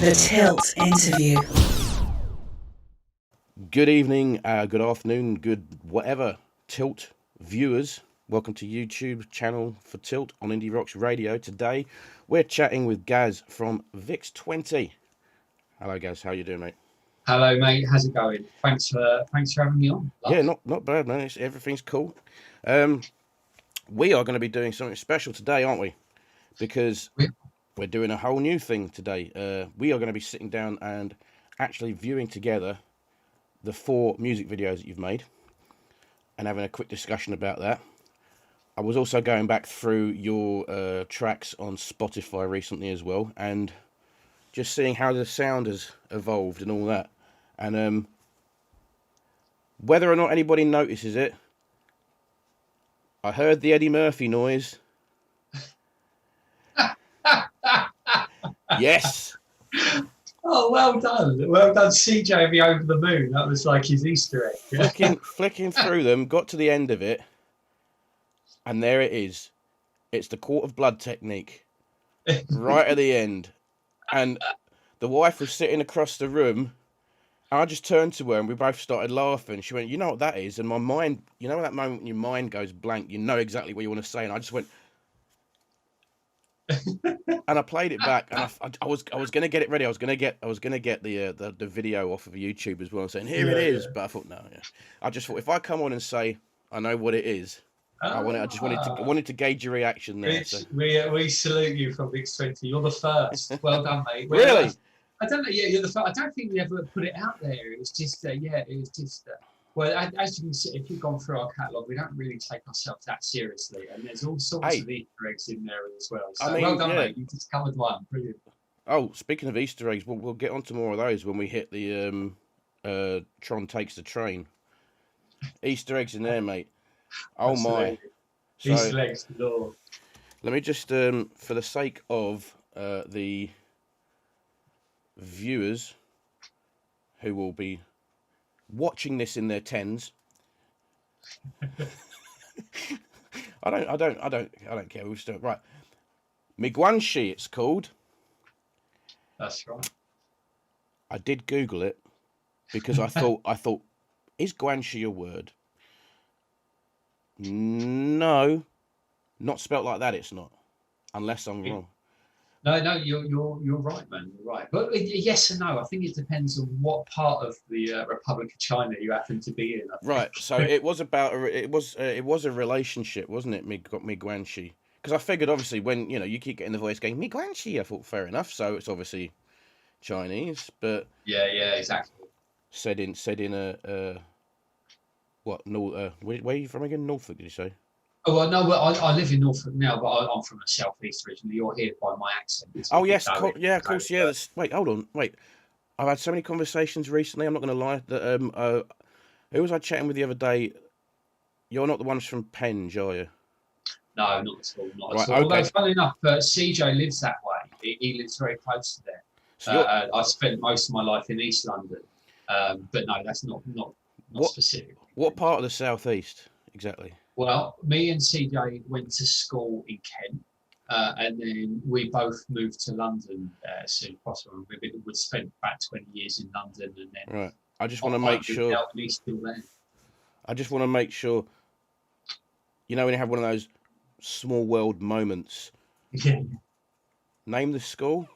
The TiLt interview. Good evening, good afternoon, good whatever, TiLt viewers. Welcome to YouTube channel for TiLt on Indie Rocks Radio. Today, we're chatting with Gaz from Vix20. Hello, Gaz. How you doing, mate? Hello, mate. How's it going? Thanks for having me on. Yeah, not bad, man. Everything's cool. We are going to be doing something special today, aren't we? Because we're doing a whole new thing today. We are going to be sitting down and actually viewing together the 4 music videos that you've made and having a quick discussion about that. I was also going back through your tracks on Spotify recently as well, and just seeing how the sound has evolved and all that. And whether or not anybody notices it, I heard the Eddie Murphy noise. Yes. Oh, well done. Well done, CJ me over the moon. That was like his Easter egg. Flicking through them, got to the end of it, and there it is. It's the quart of blood technique. Right at the end. And the wife was sitting across the room. I just turned to her and we both started laughing. She went, "You know what that is?" And my mind, you know that moment when your mind goes blank, you know exactly what you want to say. And I just went, and I played it back, and I was gonna get it ready. I was gonna get the video off of YouTube as well, saying here it is. But I thought no, I just thought if I come on and say I know what it is, I wanted to gauge your reaction there. We salute you from Vix20. You're the first. Well done, mate. Really? I don't know. Yeah, you're the first. I don't think we ever put it out there. It was just well, as you can see, if you've gone through our catalogue, we don't really take ourselves that seriously, and there's all sorts of Easter eggs in there as well. So well done, mate. You just covered one. Brilliant. Oh, speaking of Easter eggs, we'll get onto more of those when we hit the Tron Takes the Train. Easter eggs in there, mate. Oh Absolutely. my! Easter eggs, Lord. Let me just, for the sake of the viewers who will be watching this in their tens. I don't care. We'll still right. Miguanshi, it's called. That's right. I did Google it because I thought, is Guanxi a word? No, not spelt like that. It's not, unless I'm wrong. No, you're right, man. You're right. But yes and no. I think it depends on what part of the Republic of China you happen to be in. Right. So it was about it was a relationship, wasn't it? Miguanshi. Because I figured obviously when you keep getting the voice going Miguanshi, I thought fair enough. So it's obviously Chinese, but yeah, exactly. Said in a what? North? Where are you from again? Norfolk, did you say? Oh, well, no, I live in Norfolk now, but I'm from the southeast originally. You're here by my accent. Oh, yes, of course, yeah. Wait, hold on, wait. I've had so many conversations recently, I'm not going to lie, that, who was I chatting with the other day? You're not the ones from Penge, are you? No, not at all, not right, at all. Okay. Although, funnily enough, CJ lives that way. He lives very close to there. So I spent most of my life in East London. But no, that's not specific. What part of the southeast, exactly? Well, me and CJ went to school in Kent, and then we both moved to London as soon as possible. We spent about 20 years in London, and then right. I just want to make sure. He's still there. I just want to make sure. When you have one of those small world moments. Yeah. Name the school.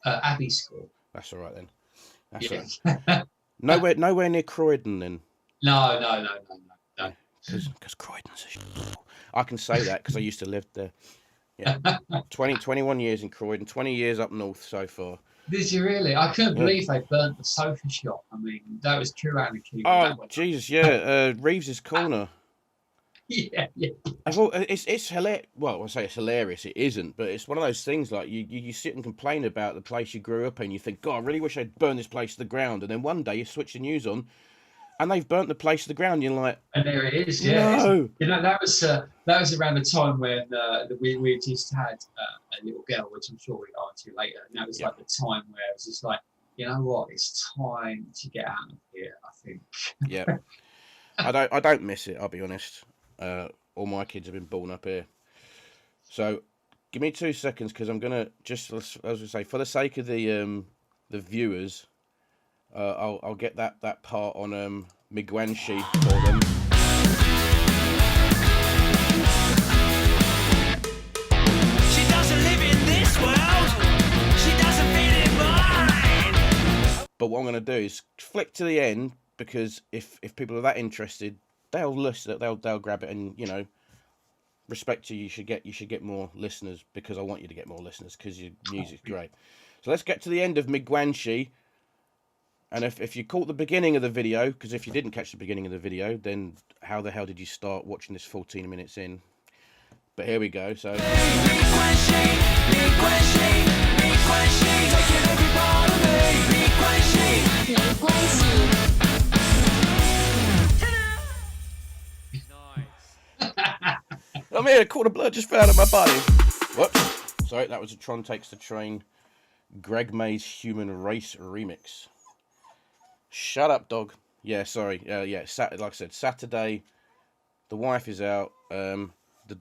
Abbey School. That's all right then. That's right. Nowhere near Croydon then. No. Because Croydon's I can say that because I used to live there. Yeah, 21 years in Croydon, 20 years up north so far. Did you really? I couldn't believe they burnt the sofa shop. I mean, that was true anarchy. Oh, Jesus, yeah. Reeves's Corner. Yeah. Well, it's hilarious. Well, I say it's hilarious. It isn't, but it's one of those things like you sit and complain about the place you grew up in. You think, God, I really wish I'd burn this place to the ground. And then one day you switch the news on, and they've burnt the place to the ground. You're like, and there it is. Yeah, no. That was around the time when we just had a little girl, which I'm sure we'll go on to later. And that was like the time where it was just like, you know what, it's time to get out of here. I think. Yeah, I don't miss it. I'll be honest. All my kids have been born up here, so give me 2 seconds because I'm gonna just, as we say, for the sake of the the viewers, I'll get that part on Miguanshi for them. She doesn't live in this world. She doesn't fit in mine. But what I'm going to do is flick to the end, because if people are that interested, they'll listen. They'll grab it, and you know, respect you. You should get more listeners, because I want you to get more listeners, because your music's great. So let's get to the end of Miguanshi. And if you caught the beginning of the video, because if you didn't catch the beginning of the video, then how the hell did you start watching this 14 minutes in? But here we go. So. I'm here, caught a blood just fell out of my body. Whoops. Sorry, that was a Tron Takes the Train Greg May's Human Race remix. Shut up, dog. Yeah, sorry. Yeah, like I said, Saturday, the wife is out. The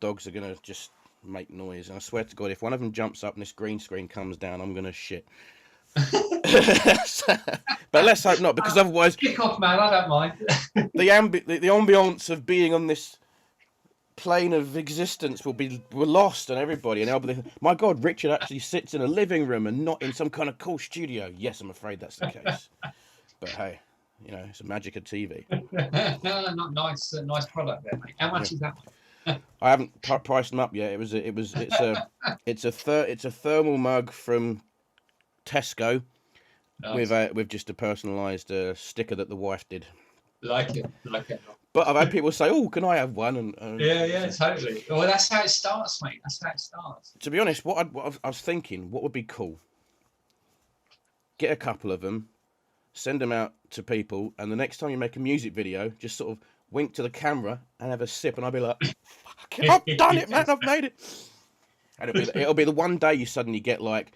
dogs are going to just make noise. And I swear to God, if one of them jumps up and this green screen comes down, I'm going to shit. But let's hope not, because otherwise... Kick off, man. I don't mind. the ambience of being on this plane of existence will be lost on everybody, and they'll be, my God, Richard actually sits in a living room and not in some kind of cool studio. Yes, I'm afraid that's the case. But hey, you know, it's the magic of TV. Not nice, nice product there, mate. How much is that? I haven't priced them up yet. It's a thermal mug from Tesco. Nice. With just a personalised sticker that the wife did. Like it. But I've had people say, "Oh, can I have one?" And yeah, totally. Well, that's how it starts, mate. That's how it starts. To be honest, what I was thinking, what would be cool? Get a couple of them, send them out to people, and the next time you make a music video, just sort of wink to the camera and have a sip, and I'll be like, "Fuck, I've done it, man! I've made it!" And it'll be the one day you suddenly get like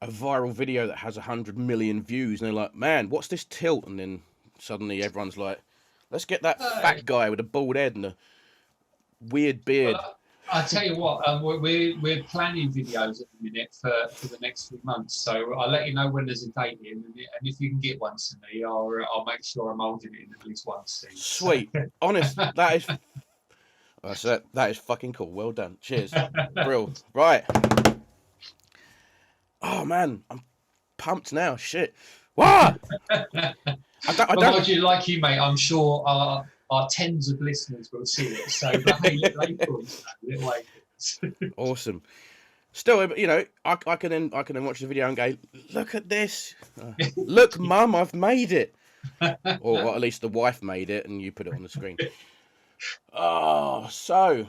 a viral video that has 100 million views, and they're like, "Man, what's this TiLt?" And then suddenly everyone's like, "Let's get that fat guy with a bald head and a weird beard." I'll tell you what, we're planning videos at the minute for the next few months, so I'll let you know when there's a date in, and if you can get one to me, I'll make sure I'm holding it in at least one scene. Sweet. Honest, that is fucking cool. Well done. Cheers. Brill. Right. Oh man, I'm pumped now. Shit. What? I don't like you, mate. I'm sure our tens of listeners will see it. So, hey, little awesome. Still, you know, I can then watch the video and go, "Look at this! Look, Mum, I've made it." Or at least the wife made it, and you put it on the screen. Oh, so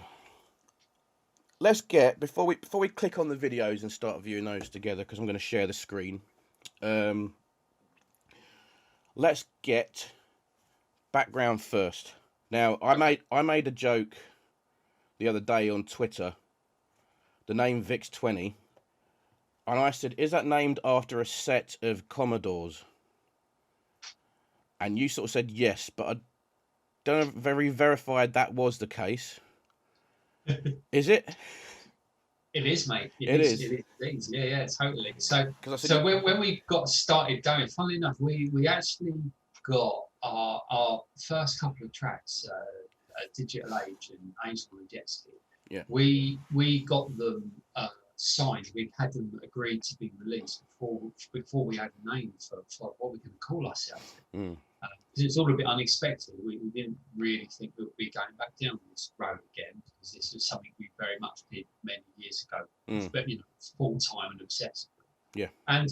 let's get before we click on the videos and start viewing those together, because I'm going to share the screen. Let's get background first. Now, I made a joke the other day on Twitter, the name Vix20, and I said, "Is that named after a set of Commodores?" And you sort of said yes, but I don't know, very verified that was the case. Is it? It is, mate. It is. Yeah, totally. So when we got started going, funnily enough, we actually got our first couple of tracks, Digital Age and Angel and Jet Ski. Yeah. We got them signed. We had them agreed to be released before we had a name for what we can call ourselves. Because it's all a bit unexpected. We didn't really think we would be going back down this road again, because this was something we very much did many years ago, but you know, full time and obsessively. Yeah. And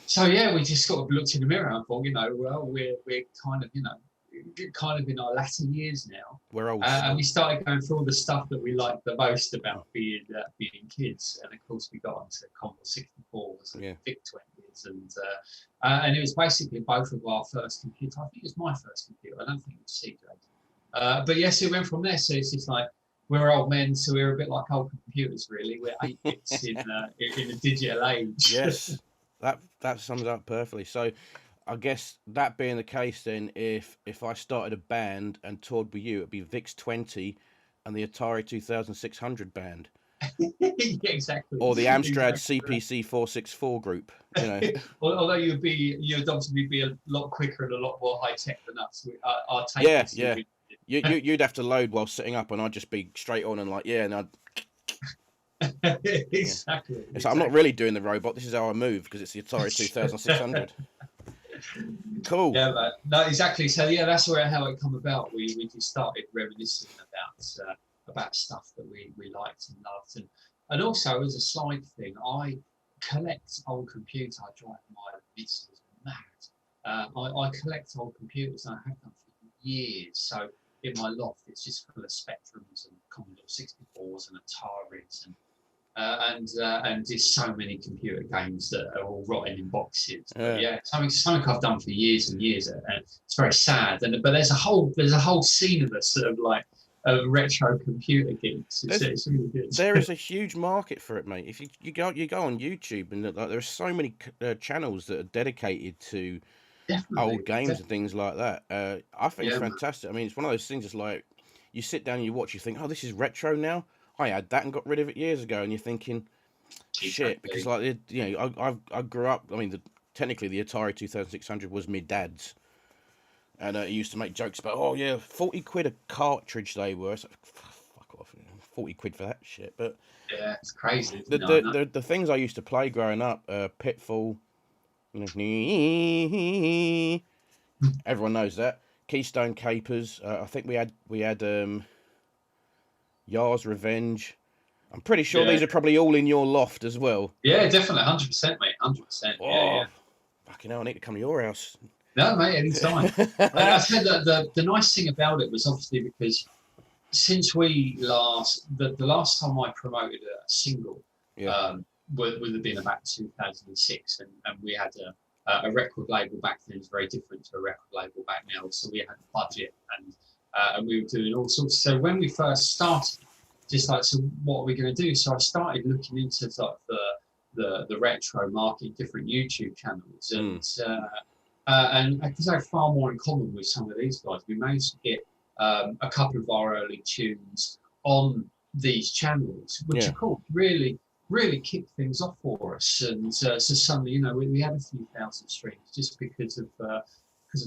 so yeah, we just sort of looked in the mirror and thought, you know, well, we're kind of, you know, kind of in our latter years now. We're old. And we started going through all the stuff that we liked the most about being kids, and of course we got onto Commodore 64s and Vix20s, and it was basically both of our first computers. I think it was my first computer. I don't think it was CJ's. But yes, it went from there. So it's just like, we're old men, so we're a bit like old computers, really. We're 8 bits in the digital age. Yes, that sums it up perfectly. So I guess that being the case, then, if I started a band and toured with you, it'd be Vix20 and the Atari 2600 band. Yeah, exactly. or the Amstrad Exactly. CPC 464 group. You know, Although you'd obviously be a lot quicker and a lot more high tech than us. Our tape yeah, is yeah. You'd have to load while sitting up, and I'd just be straight on and like, yeah, and I'd. Exactly. It's like, I'm not really doing the robot. This is how I move because it's the Atari 2600. Cool. Yeah, but no, exactly. So yeah, that's how it come about. We just started reminiscing about stuff that we liked and loved, and also as a side thing, I collect old computers. I drive my missus mad. I collect old computers, and I have done for years. So in my loft, it's just full of Spectrums and Commodore 64s and Ataris and there's so many computer games that are all rotting in boxes. But yeah, something I've done for years and years, and it's very sad. But there's a whole scene of us sort of like retro computer geeks. It's really good. There is a huge market for it, mate. If you go on YouTube, and like, there are so many channels that are dedicated to old games and things like that. I think it's fantastic. I mean, it's one of those things. It's like you sit down and you watch, you think, oh, this is retro now. I had that and got rid of it years ago, and you're thinking, shit, because like, you know, I grew up. I mean, technically the Atari 2600 was my dad's, and he used to make jokes about, oh yeah, 40 quid a cartridge they were. So, fuck off, 40 quid for that shit. But yeah, it's crazy. The things I used to play growing up, Pitfall, you know, everyone knows that. Keystone Capers. I think we had Yar's Revenge. I'm pretty sure these are probably all in your loft as well. Yeah, definitely, 100%, mate, 100%. Yeah. Fucking hell, I need to come to your house. No, mate, anytime. I said that the nice thing about it was obviously because since we the last time I promoted a single would have been about 2006, and we had a record label back then. Is very different to a record label back now. So we had a budget and we were doing all sorts. So when we first started, just like, so what are we going to do? So I started looking into like the retro market, different YouTube channels, and because I have far more in common with some of these guys, we managed to get a couple of our early tunes on these channels, which of course really kicked things off for us. And so suddenly, you know, we had a few thousand streams just because of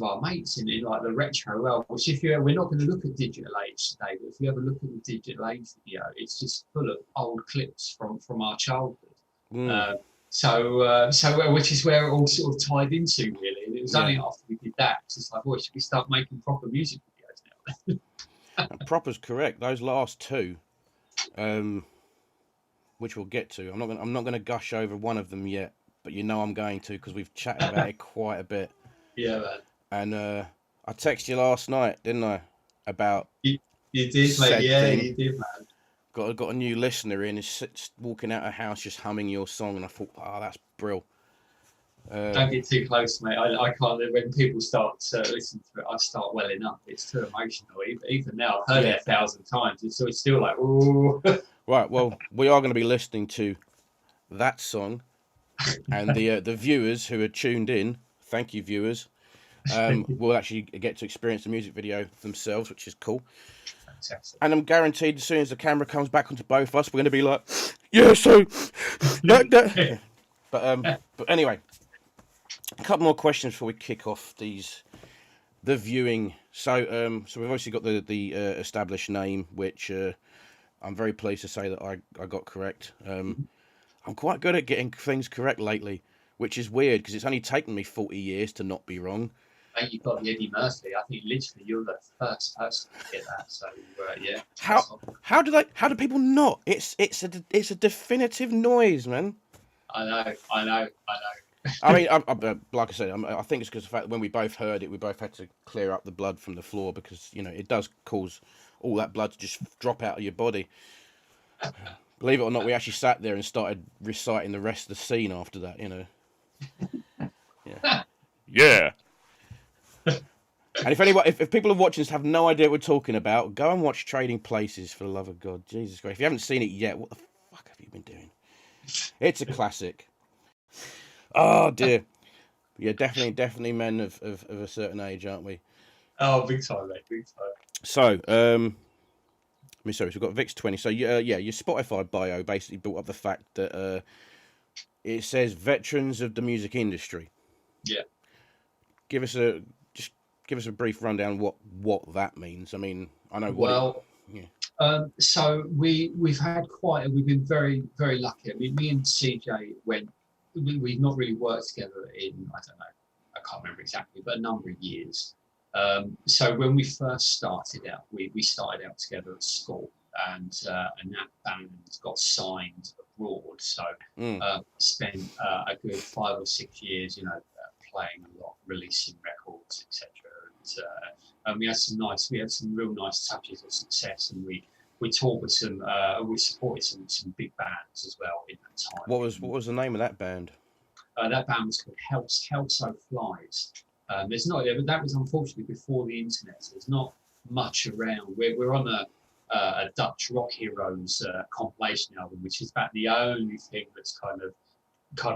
our mates in like the retro world. Which we're not going to look at digital age today, but if you ever look at the digital age video, it's just full of old clips from our childhood. So which is where it all sort of tied into, really. And it was only after we did that, it's just like, boy, should we start making proper music videos now? And proper's correct. Those last two, which we'll get to. I'm not gonna gush over one of them yet, but you know I'm going to, because we've chatted about it quite a bit. Yeah, man. And I texted you last night, didn't I? About you did, mate. Yeah, you did, man. Got a new listener in, is walking out of house just humming your song, and I thought, oh, that's brill. Don't get too close, mate. I can't. When people start listening to it, I start welling up. It's too emotional. Even now, I've heard it 1,000 times. It's still like, ooh. Right. Well, we are going to be listening to that song, and the viewers who are tuned in, thank you, viewers. Will actually get to experience the music video themselves, which is cool. Fantastic. And I'm guaranteed, as soon as the camera comes back onto both of us, we're going to be like, yeah, so that. But anyway, a couple more questions before we kick off the viewing. So we've obviously got the established name, which I'm very pleased to say that I got correct. I'm quite good at getting things correct lately, which is weird because it's only taken me 40 years to not be wrong. Mate, you've got the Eddie Murphy. I think literally you're the first person to get that. So yeah. How do people not? It's a definitive noise, man. I know. I mean, like I said, I think it's because of the fact that when we both heard it, we both had to clear up the blood from the floor, because, you know, it does cause all that blood to just drop out of your body. Believe it or not, we actually sat there and started reciting the rest of the scene after that, you know. Yeah. And if people are watching this have no idea what we're talking about, go and watch Trading Places, for the love of God. Jesus Christ. If you haven't seen it yet, what the fuck have you been doing? It's a classic. Oh dear. Yeah, definitely men of a certain age, aren't we? Oh, big time, mate, big time. So, sorry, so we've got Vix20. So yeah, your Spotify bio basically brought up the fact that it says veterans of the music industry. Yeah. Give us a brief rundown what that means. I mean, I know so we've been very, very lucky. I mean, me and CJ we've not really worked together in, I don't know, I can't remember exactly, but a number of years. So when we first started out, we started out together at school, and that band got signed abroad. So spent a good 5 or 6 years, playing a lot, releasing records, etc. And we had some real nice touches of success, and we toured with we supported some big bands as well in that time. What was the name of that band? That band was called Hell So Flies. That was unfortunately before the internet, so there's not much around. We're on a Dutch Rock Heroes compilation album, which is about the only thing that's kind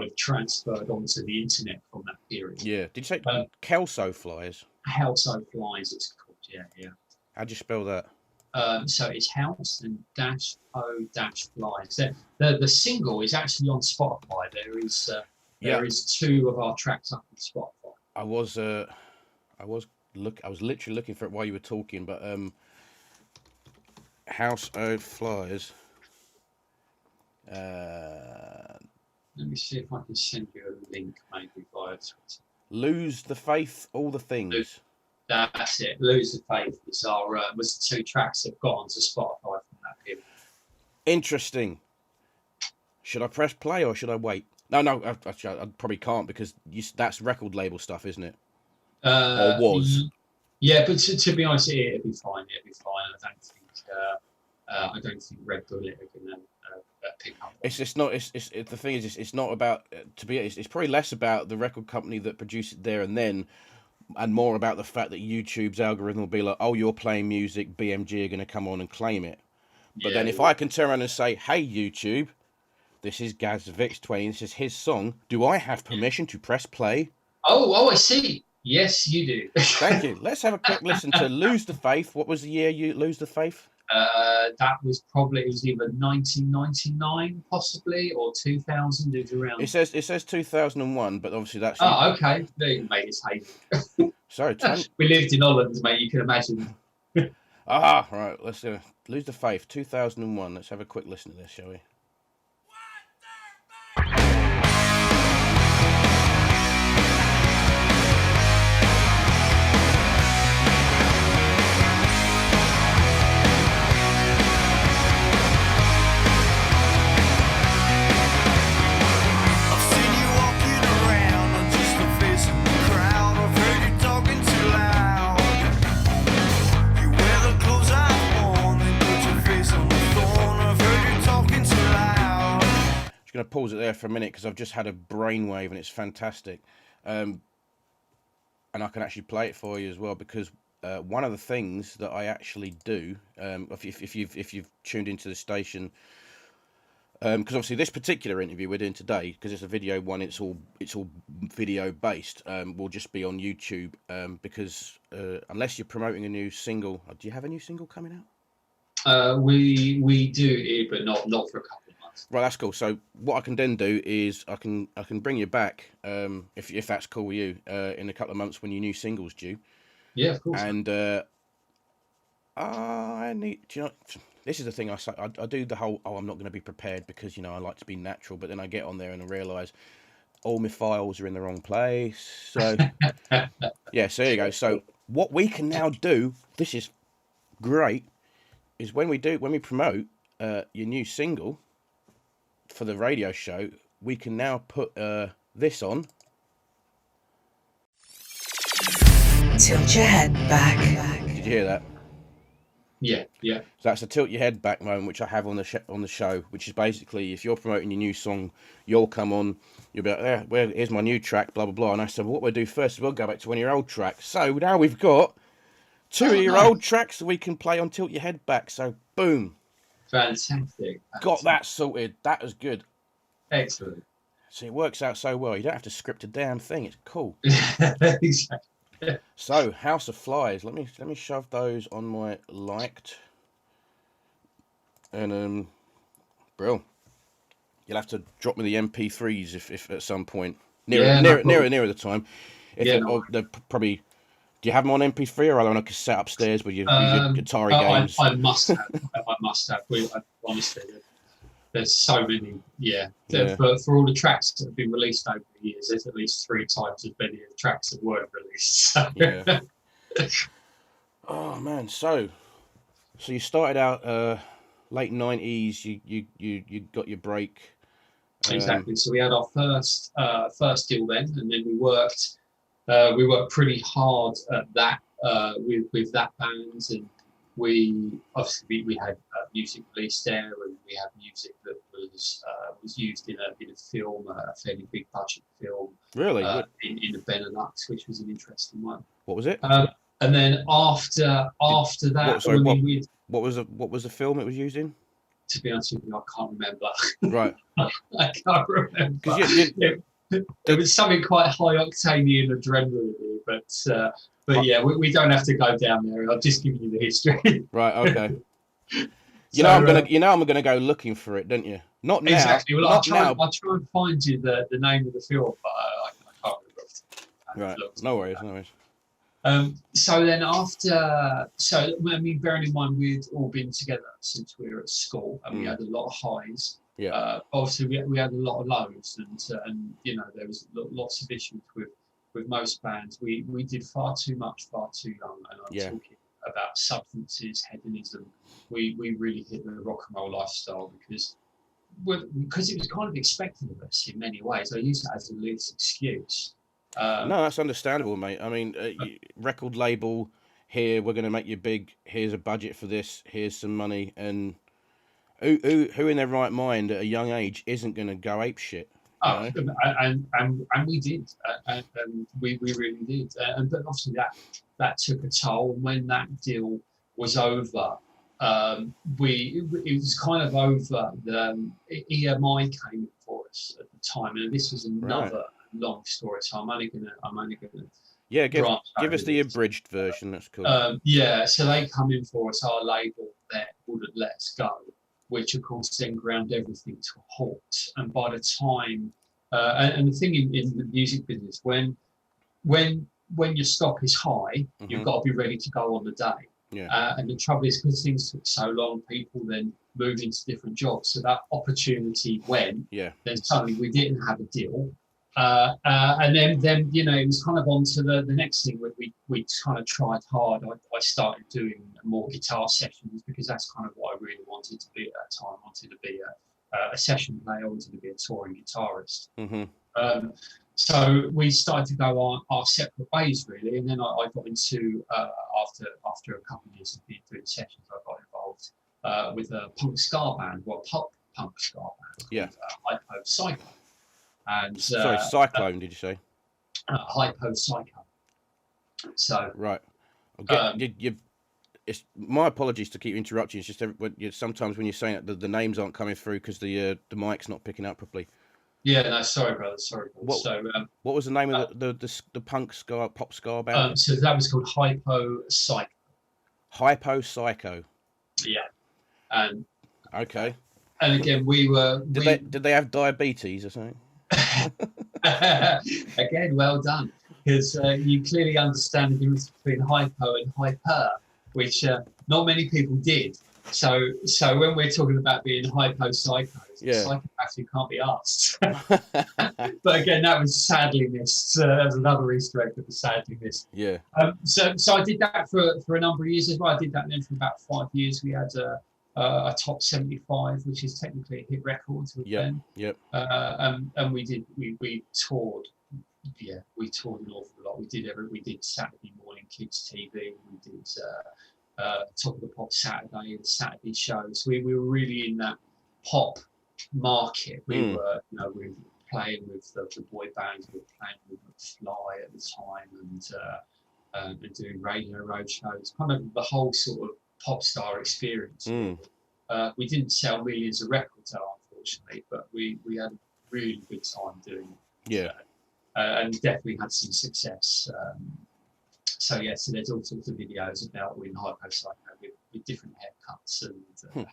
of transferred onto the internet from that period. Yeah. Did you say Kelso Flies? Hell So Flies, it's called. Yeah. How'd you spell that? So it's House and -O-Flies. The single is actually on Spotify. There is 2 of our tracks up on Spotify. I was literally looking for it while you were talking, but House of Flies. Let me see if I can send you a link, maybe via Twitter. Lose the Faith, All the Things. That's it. Lose the Faith was the 2 tracks that got onto Spotify from that period. Interesting. Should I press play or should I wait? No, I probably can't because that's record label stuff, isn't it? Or was? Yeah, but to be honest, it'd be fine. I don't think Red Bullet are gonna pick up. The thing is, it's not about it's probably less about the record company that produced it there and then, and more about the fact that YouTube's algorithm will be like, oh, you're playing music, BMG are going to come on and claim it. But then if I can turn around and say, hey, YouTube, this is Gaz Vix20, this is his song, do I have permission to press play? Oh, I see. Yes, you do. Thank you. Let's have a quick listen to Lose the Faith. What was the year you Lose the Faith? That was either 1999 possibly or 2000. It was around. It says 2001, but obviously that's. Oh, okay. They made it hate. Sorry, we lived in Holland, mate. You can imagine. Right. Let's Lose the Faith, 2001. Let's have a quick listen to this, shall we? Going to pause it there for a minute because I've just had a brainwave and it's fantastic, and I can actually play it for you as well because one of the things that I actually do, if you've tuned into the station, because obviously this particular interview we're doing today, because it's a video one, it's all video based, will just be on YouTube, because unless you're promoting a new single, do you have a new single coming out? We do, but not for a couple. Right, that's cool. So what I can then do is I can bring you back, if that's cool with you, in a couple of months when your new single's due. Yeah, of course. And I need. Do you know? This is the thing I say. I do the whole. Oh, I'm not going to be prepared because I like to be natural. But then I get on there and I realise all my files are in the wrong place. So yeah. So there you go. So what we can now do. This is great. Is when we promote your new single for the radio show, we can now put this on. Tilt your head back. Did you hear that? Yeah. So that's the tilt your head back moment, which I have on the show, which is basically if you're promoting your new song, you'll come on, you'll be like, here's my new track, blah blah blah. And I said, well, what we'll do first is we'll go back to one of your old tracks. So now we've got 2 of your old tracks that we can play on Tilt Your Head Back. So boom. Fantastic. Got that sorted. That was good. Excellent. See, it works out so well. You don't have to script a damn thing. It's cool. Exactly. So, House of Flies. Let me shove those on my liked. And Brill, you'll have to drop me the MP3s if at some point nearer the time. If they're probably. Do you have them on MP3 or are they on a cassette upstairs with your Atari games? I must have. I must have. Honestly, there's so many. Yeah. For all the tracks that have been released over the years, there's at least 3 times as many tracks that weren't released. So. Yeah. Oh man, so you started out late 90s. You got your break. Exactly. So we had our first deal then, and then we worked pretty hard at that with that band, and we had music released there, and we had music that was used in a film, a fairly big budget film. Really? In the Benelux, which was an interesting one. What was it? And then after that, what was the film it was used in? To be honest with you, I can't remember. Right. I can't remember. There was something quite high octane and adrenaline, but yeah, we don't have to go down there. I'll just give you the history. Right. Okay. I'm gonna go looking for it, don't you? Not now. Exactly. Well, I'll try and find you the name of the film, but I can't remember. Right. No worries. So then bearing in mind we'd all been together since we were at school, and we had a lot of highs. Yeah. Obviously, we had a lot of lows, and there was lots of issues with most bands. We did far too much, far too young, and I'm talking about substances, hedonism. We really hit the rock and roll lifestyle because it was kind of expected of us in many ways. I use that as a loose excuse. No, that's understandable, mate. I mean, record label here, we're going to make you big. Here's a budget for this. Here's some money, and who in their right mind at a young age isn't going to go ape shit? And we did, and we really did. But obviously that took a toll. And when that deal was over, it was kind of over. The EMI came in for us at the time, and this was another long story. So I'm only gonna. Yeah, give us the abridged version. That's cool. So they come in for us. Our label there wouldn't let us go, which of course then ground everything to a halt. And by the time, and the thing in the music business, when your stock is high, you've got to be ready to go on the day. Yeah. And the trouble is, because things took so long, people then moved into different jobs. So that opportunity went. Yeah. Then suddenly we didn't have a deal. And then it was kind of on to the next thing. We kind of tried hard. I started doing more guitar sessions because that's kind of what I really wanted to be at that time. I wanted to be a session player. I wanted to be a touring guitarist. Mm-hmm. So we started to go our separate ways really, and then I got into after a couple of years of doing sessions, I got involved with a punk ska band, pop punk ska band. Yeah. Hypo Psycho. And sorry, Cyclone, did you say? Hypo Psycho. So right. It's my apologies to keep interrupting. It's just sometimes when you're saying it, the names aren't coming through because the mic's not picking up properly. Yeah, no, sorry, brother. Sorry. What was the name of the punk ska pop ska band? So that was called Hypo Psycho. Hypo Psycho. Yeah. And okay. And again, Did they have diabetes or something? Again, well done, because you clearly understand the difference between hypo and hyper, which not many people did. So when we're talking about being hypo-psychos, psychopaths who can't be asked. But again, that was sadly missed. There's another Easter egg that was sadly missed. Yeah. So I did that for a number of years as well. I did that then for about 5 years. We had a top 75, which is technically a hit record with them. Yep. And we toured. Yeah, we toured an awful lot. We did Saturday morning kids TV. We did Top of the Pop Saturday and Saturday shows. We were really in that pop market. We were, we were playing with the boy bands. We were playing with Fly at the time, and doing radio road shows. Kind of the whole sort of pop star experience. We didn't sell millions of records, unfortunately, but we had a really good time doing it. Yeah. And definitely had some success. So there's all sorts of videos about we in Hypo Psycho with different haircuts and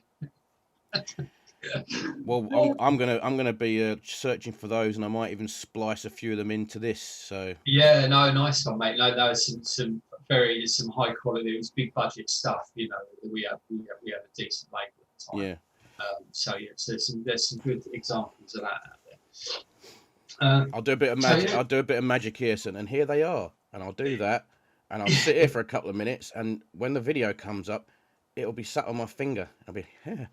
Well, I'm gonna be searching for those, and I might even splice a few of them into this. So Yeah, no, nice one, mate. No, that was some high quality. It was big budget stuff. You know, we had a decent label at the time. yeah, So yeah, so there's some good examples of that out there. I'll do a bit of So, magic. yeah. I'll do a bit of magic here, and here they are, and I'll do that, and I'll sit here for a couple of minutes, and when the video comes up, it'll be sat on my finger. I'll be, yeah.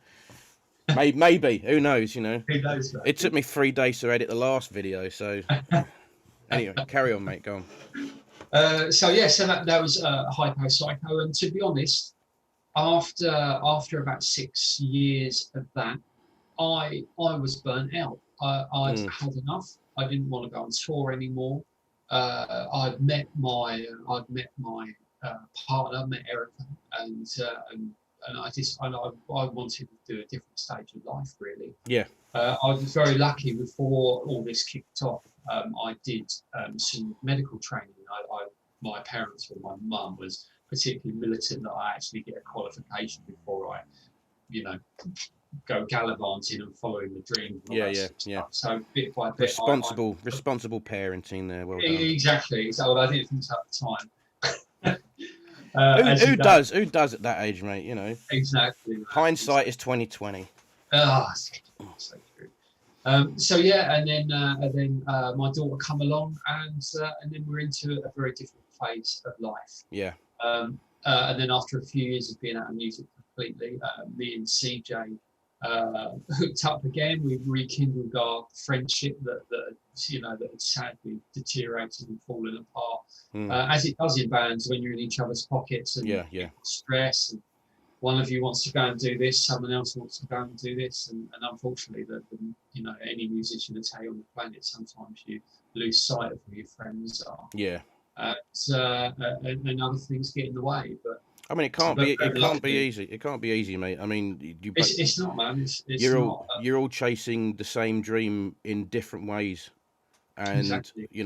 Maybe, who knows? You know, Who knows, mate? it took me 3 days to edit the last video, so anyway, carry on, mate. Go on. So that was Hypo Psycho, and to be honest, after about 6 years of that, I was burnt out. I'd had enough. I didn't want to go on tour anymore. I'd met my partner, met Erica, and I wanted to do a different stage of life, really. Yeah. I was very lucky before all this kicked off. I did some medical training. My parents, or my mum, was particularly militant that I actually get a qualification before I, go gallivanting and following the dream. Yeah. So bit by bit, responsible parenting there. Well done. Exactly. So I didn't think so at the time. Who does at that age, mate? You know. Exactly. Right. Hindsight is 20/20. So true. So yeah, and then my daughter come along, and then we're into a very different phase of life. Yeah. And then after a few years of being out of music completely, me and CJ hooked up again. We rekindled our friendship that had sadly deteriorated and fallen apart, as it does in bands when you're in each other's pockets and stress. And one of you wants to go and do this, someone else wants to go and do this, and unfortunately, any musician that's on the planet, sometimes you lose sight of who your friends are. Yeah. And other things get in the way, but. I mean, it can't be easy. It can't be easy, mate. I mean, it's not, man. You're all chasing the same dream in different ways, and exactly. you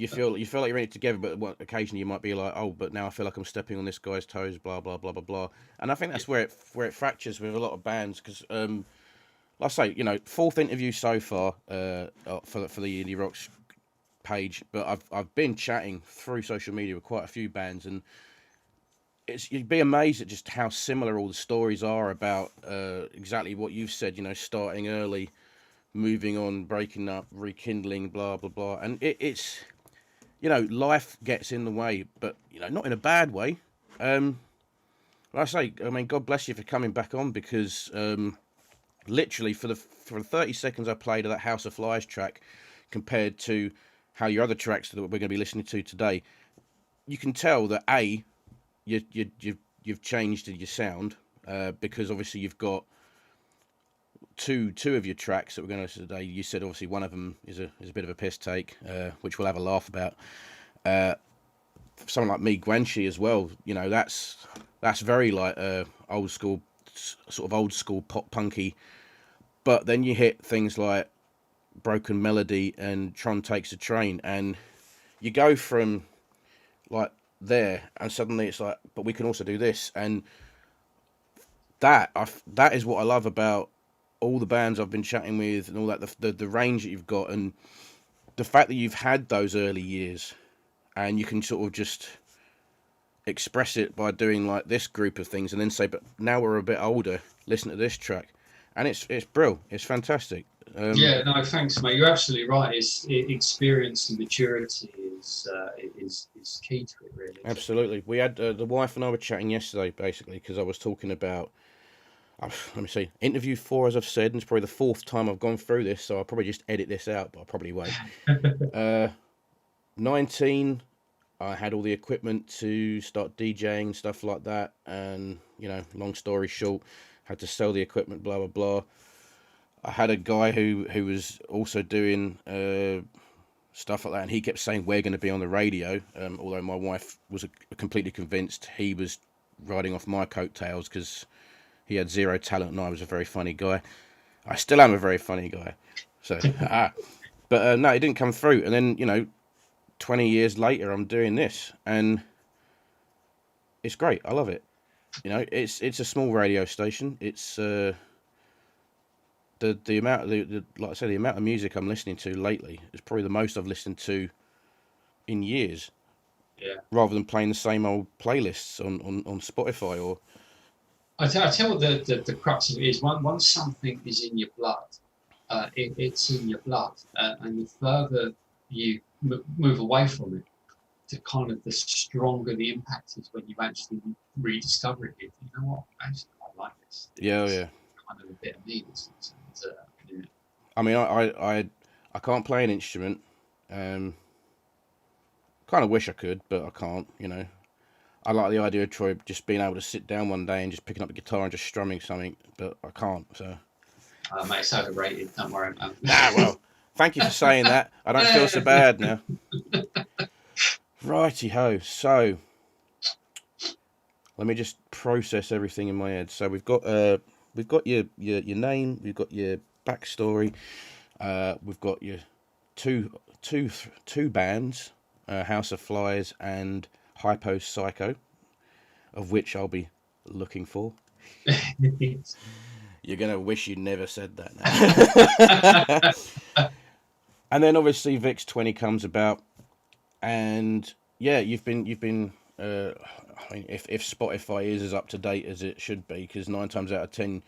feel like you're in it together. But occasionally you might be like, oh, but now I feel like I'm stepping on this guy's toes. Blah blah blah blah blah. And I think that's where it fractures with a lot of bands, because like I say, 4th interview so far for the Indie Rocks page, but I've been chatting through social media with quite a few bands, and you'd be amazed at just how similar all the stories are about exactly what you've said. Starting early, moving on, breaking up, rekindling, blah blah blah. And it's life gets in the way, but not in a bad way. Like I say, I mean, God bless you for coming back on, because literally for the 30 seconds I played of that House of Flies track, compared to how your other tracks that we're going to be listening to today, you can tell that you've changed your sound, because obviously you've got two of your tracks that we're going to listen to today. You said obviously one of them is a bit of a piss take, which we'll have a laugh about. Someone like me, Guanxi, as well. That's very like old school pop punky. But then you hit things like Broken Melody and Tron Takes a Train, and you go from like there, and suddenly it's like, but we can also do this, and that is what I love about all the bands I've been chatting with, and all that, the range that you've got, and the fact that you've had those early years, and you can sort of just express it by doing like this group of things, and then say, but now we're a bit older, listen to this track, and it's brilliant, it's fantastic. No, thanks, mate. You're absolutely right. Experience and maturity is key to it, really. Absolutely. We had the wife and I were chatting yesterday, basically, because I was talking about, let me see, interview 4, as I've said, and it's probably the 4th time I've gone through this, so I'll probably just edit this out, but I probably won't. 19, I had all the equipment to start DJing, stuff like that, and long story short, had to sell the equipment, blah blah blah. I had a guy who was also doing stuff like that, and he kept saying, we're going to be on the radio, although my wife was completely convinced he was riding off my coattails, because he had zero talent and I was a very funny guy. I still am a very funny guy. So, but no, it didn't come through. And then, 20 years later, I'm doing this, and it's great. I love it. you know, it's a small radio station. It's the amount of like I said, the amount of music I'm listening to lately is probably the most I've listened to in years. Yeah. Rather than playing the same old playlists on Spotify or. I tell what the crux of it is. Once something is in your blood, it's in your blood, and the further you move away from it, the stronger the impact is when you actually rediscover it. You know what? Actually, I like this. Yeah. Kind of a bit of me. Yeah. I mean, I can't play an instrument. Kind of wish I could, but I can't. You know, I like the idea of Troy just being able to sit down one day and just picking up the guitar and just strumming something, but I can't. So. Mate, it's overrated. Don't worry about it. Nah, well, thank you for saying that. I don't feel so bad now. Righty ho. So, let me just process everything in my head. So we've got your name, we've got your backstory, we've got your two bands, House of Flies and Hypo Psycho, of which I'll be looking for. You're gonna wish you never said that now. And then obviously Vix20 comes about, and yeah, you've been. I mean, if Spotify is as up to date as it should be, because 9 times out of 10,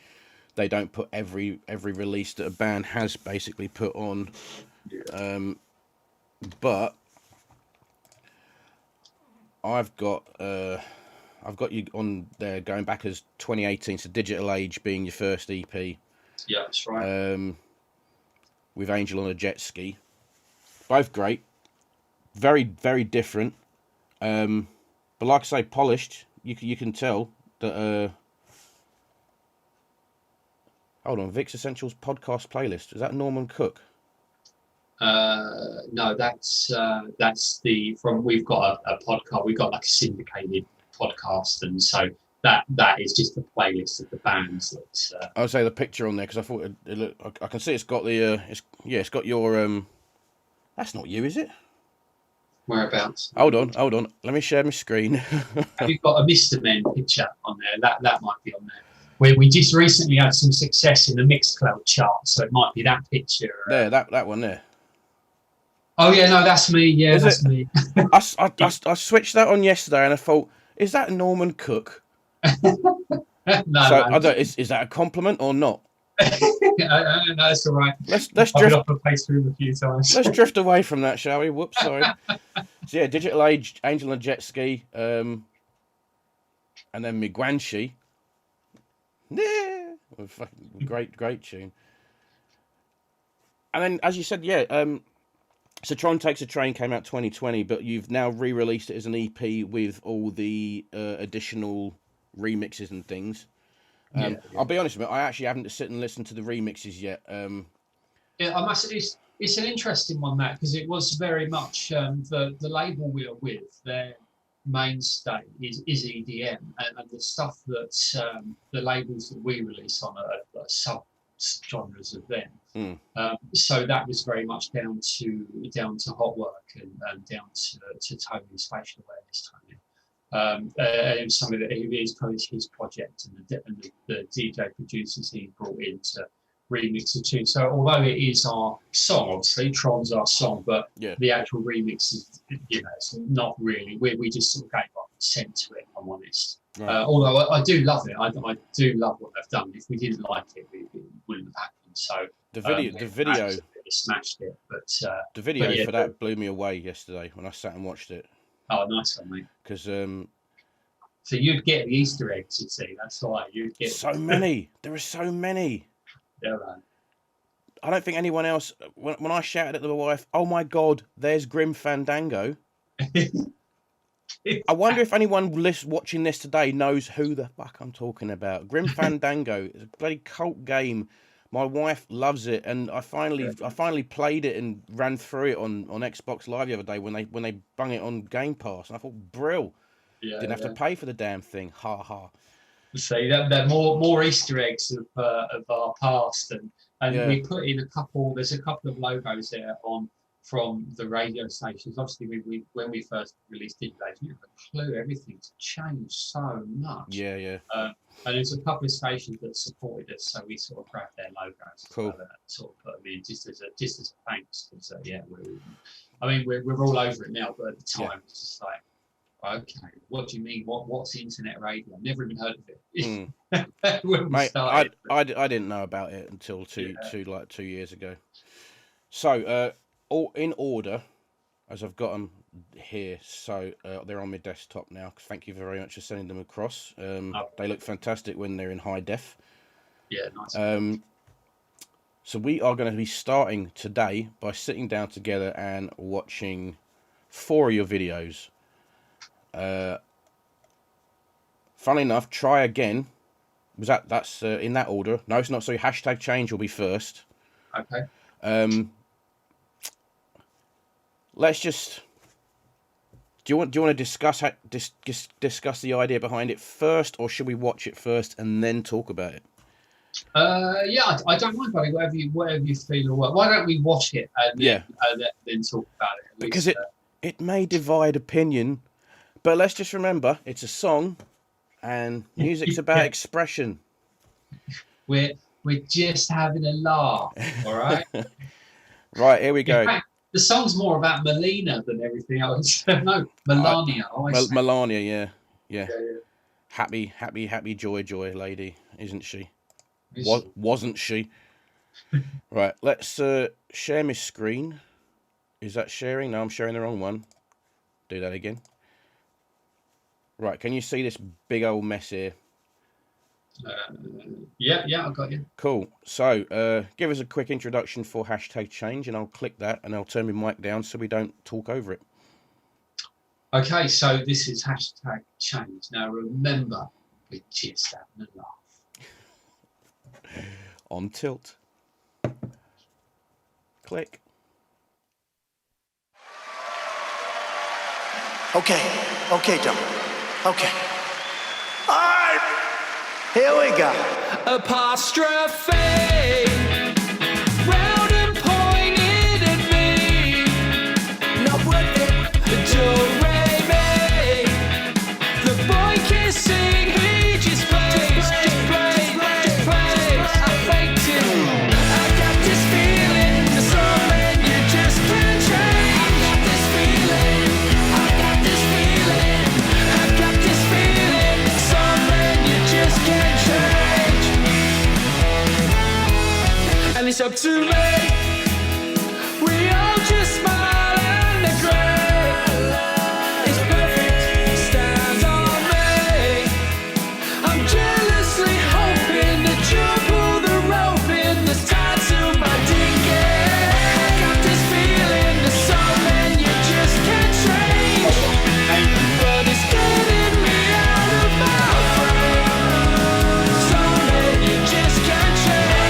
they don't put every release that a band has basically put on. But I've got you on there going back as 2018, so Digital Age being your first EP. Yeah, that's right. With Angel on a Jet Ski. Both great. Very, very different. But like I say, polished. You can tell that... hold on, Vix Essentials podcast playlist. Is that Norman Cook? No, that's we've got a podcast. We've got like a syndicated podcast, and so that is just the playlist of the bands that. I would say the picture on there because I thought it looked. I can see it's got the. It's got your. That's not you, is it? Whereabouts? Hold on. Let me share my screen. Have you got a Mr. Men picture on there? That might be on there. We just recently had some success in the Mixcloud chart, so it might be that picture. There, that one there. Oh yeah, no, that's me. Yeah, that's me. I switched that on yesterday, and I thought, is that Norman Cook? No, I don't. Is that a compliment or not? No, that's all right. Let's I've drift off the face through a few times. Let's drift away from that, shall we? Whoops, sorry. So yeah, Digital Age, Angel and Jet Ski, and then Miguanchi. Yeah, great tune. And then, as you said, yeah. So Tron Takes a Train came out 2020, but you've now re-released it as an EP with all the additional remixes and things. Yeah. I'll be honest with you, I actually haven't sit and listened to the remixes yet. Yeah, I must. It's an interesting one, that, because it was very much the label we are with. Their mainstay is EDM, and the stuff that the labels that we release on are sub genres of them. So that was very much down to Hot Work and down to Tony's Spatial Awareness, Tony. It was something that it is probably his project, and the DJ producers he brought in to remix the tune. So although it is our song, obviously Tron's our song, but the actual remix is, it's not really. We just sort of gave our consent to it, if I'm honest. Right. Although I do love it. I do love what they've done. If we didn't like it, it wouldn't have happened. So the video smashed it. But the video for that blew me away yesterday when I sat and watched it. Oh, nice one, mate. Because so you'd get the Easter eggs, you see. That's why you'd get so many. There are so many. Yeah, man. I don't think anyone else. When I shouted at my wife, "Oh my God, there's Grim Fandango." I wonder if anyone watching this today knows who the fuck I'm talking about. Grim Fandango is a bloody cult game. My wife loves it, and I finally played it and ran through it on Xbox Live the other day when they bung it on Game Pass, and I thought, brill. Didn't have to pay for the damn thing. Ha ha. See that more Easter eggs of our past, and we put in a couple. There's a couple of logos there on from the radio stations. Obviously, when we first released Digital Age, we didn't have a clue. Everything's changed so much. Yeah, yeah. And there's a couple of stations that supported us, so we sort of grabbed their logos. Cool. And sort of put them in just as a thanks. Because, yeah, we're all over it now, but at the time it's just like, okay, what do you mean? What's internet radio? I've never even heard of it. When we Mate, started. I didn't know about it until 2 years ago. So, all in order, as I've got them here, so they're on my desktop now. Thank you very much for sending them across. They look fantastic when they're in high def. Yeah, nice. So we are going to be starting today by sitting down together and watching 4 of your videos. Funnily enough, Try Again, that's in that order? No, it's not. So hashtag change will be first. Okay. Let's just. Do you want to discuss discuss the idea behind it first, or should we watch it first and then talk about it? Yeah, I don't mind, buddy. Whatever you feel or what. Why don't we watch it and then talk about it? Because it may divide opinion, but let's just remember it's a song, and music's about expression. We're just having a laugh, all right? Right, here we go. In fact, the song's more about Melina than everything else. No, Melania. Melania, yeah. Happy, joy lady, isn't she? Wasn't she? Right, let's share my screen. Is that sharing? No, I'm sharing the wrong one. Do that again. Right, can you see this big old mess here? Yeah, I've got you. Cool. So, give us a quick introduction for hashtag change, and I'll click that, and I'll turn my mic down so we don't talk over it. Okay, so this is hashtag change. Now, remember, we're just having a laugh. On TiLt. Click. Okay, John. Okay. All right, here we go. Apostrophe, round and pointed at me. Not worth it. Do re mi. The boy kissing, he just plays. I faked it. I got this feeling, the song and you just can't change. I got this feeling, the song and you just can't change. And it's up to me. We all just smile and agree. It's perfect, stands on me. I'm jealously hoping that you'll pull the rope in this tied to my dinghy. I got this feeling, the song and you just can't change. But it's getting me out of my frame. Song and you just can't change.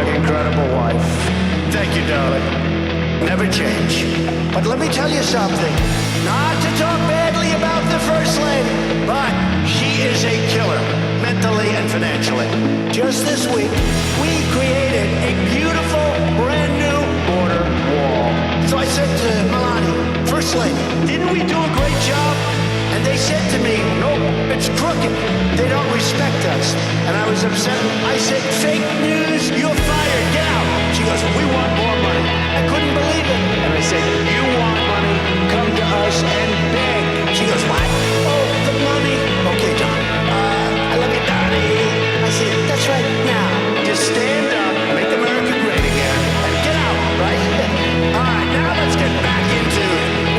Incredible wife. Thank you, darling. Never change. But let me tell you something. Not to talk badly about the First Lady, but she is a killer, mentally and financially. Just this week, we created a beautiful, brand new border wall. So I said to Melania, First Lady, didn't we do a great job? And they said to me, nope, it's crooked. They don't respect us. And I was upset. I said, fake news, you're fired, get out. She goes, we want more money. I couldn't believe it. And I said, you want money, come to us and beg. She goes, what? Oh, the money. Okay, John. I love you, Donnie. I said, that's right. Now, just stand up, make America great again, and get out, right? All right, now let's get back into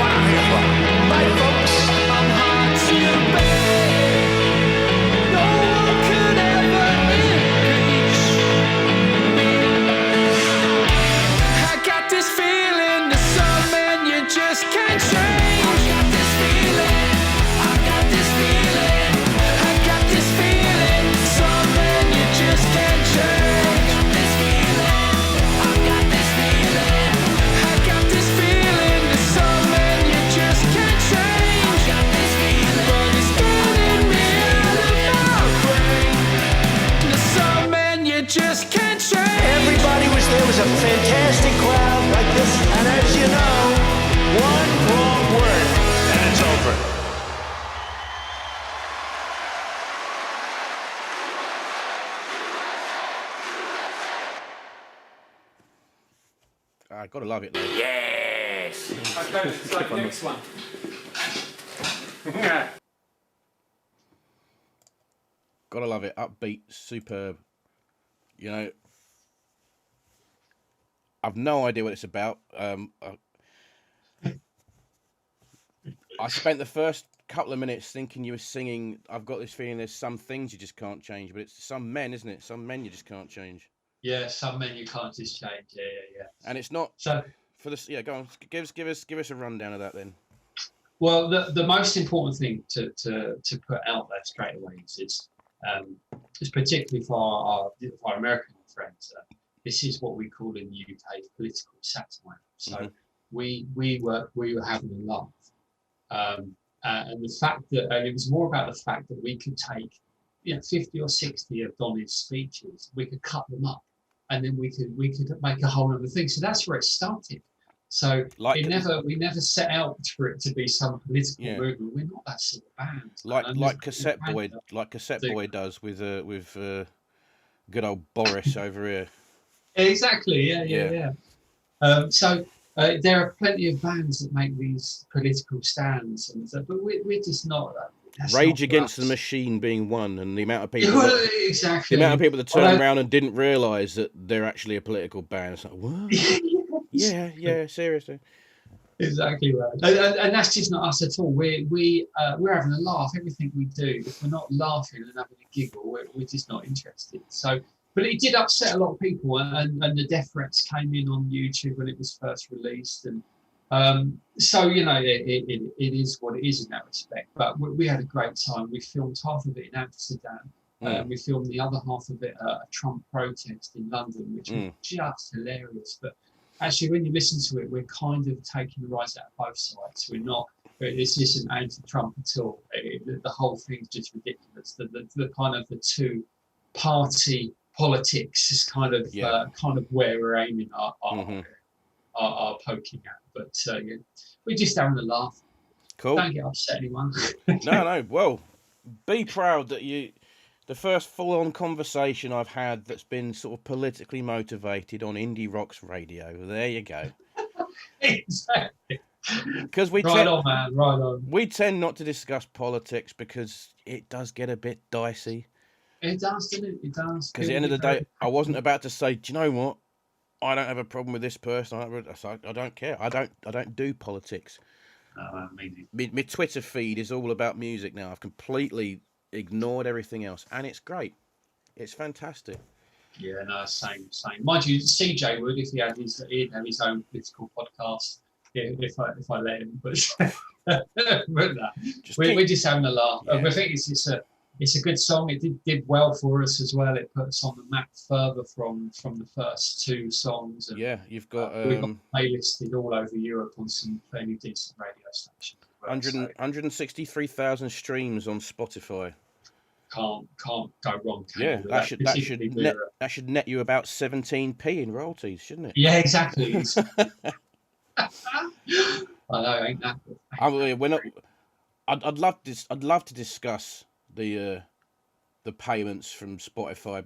what I'm here for. Bye, folks. I'm hard to bear. No one could ever just can't change. Everybody was there. It was a fantastic crowd like this. And as you know, one wrong word and it's over. I gotta love it, though. Yes. Okay, so next one. Gotta love it. Upbeat, superb. You know, I've no idea what it's about. I spent the first couple of minutes thinking you were singing. I've got this feeling there's some things you just can't change, but it's some men, isn't it? Some men you just can't change. Yeah, some men you can't just change. Yeah. And it's not So, for this. Yeah, go on. Give us a rundown of that then. well, the most important thing to put out there straight away is particularly for our American friends. This is what we call in the UK political satire. So we were having a laugh, and the fact that it was more about the fact that we could take 50 or 60 of Donny's speeches, we could cut them up, and then we could make a whole other thing. So that's where it started. So we never set out for it to be some political movement. We're not that sort of band. Like Cassette Boy does with good old Boris over here. Exactly. Yeah. So there are plenty of bands that make these political stands, but we're just not. Rage Against the Machine being one, and the amount of people exactly the amount of people that turn around and didn't realise that they're actually a political band. It's like, what? yeah, seriously. Exactly right, and that's just not us at all. We're having a laugh. Everything we do, if we're not laughing and having a giggle, we're just not interested. So, but it did upset a lot of people, and the death threats came in on YouTube when it was first released, and so it is what it is in that respect. But we had a great time. We filmed half of it in Amsterdam. We filmed the other half of it at a Trump protest in London, which was just hilarious. But actually, when you listen to it, we're kind of taking the rise out of both sides. It's just an anti-Trump at all. The whole thing's just ridiculous. The kind of the two-party politics is kind of where we're aiming our poking at. But we're just having a laugh. Cool. Don't get upset, anyone. No. Well, be proud that the first full-on conversation I've had that's been sort of politically motivated on Indie Rocks Radio. There you go. Exactly. Because Right on. We tend not to discuss politics because it does get a bit dicey. It does, doesn't it? It does. Because at the end of the day, I wasn't about to say, do you know what? I don't have a problem with this person. I don't care. I don't do politics. My Twitter feed is all about music now. I've completely ignored everything else, and it's great. It's fantastic. Yeah, no, same. Mind you, CJ would if he'd have his own political podcast. Yeah, if I let him, but we're just having a laugh. Yeah. I think it's a good song. It did well for us as well. It put us on the map further from the first two songs. And, you've got we got playlisted all over Europe on some fairly decent radio stations. 163,000 streams on Spotify. Can't go wrong. That should net you about 17p in royalties, shouldn't it? Yeah, exactly. I know, ain't that good? I'd love to discuss the payments from Spotify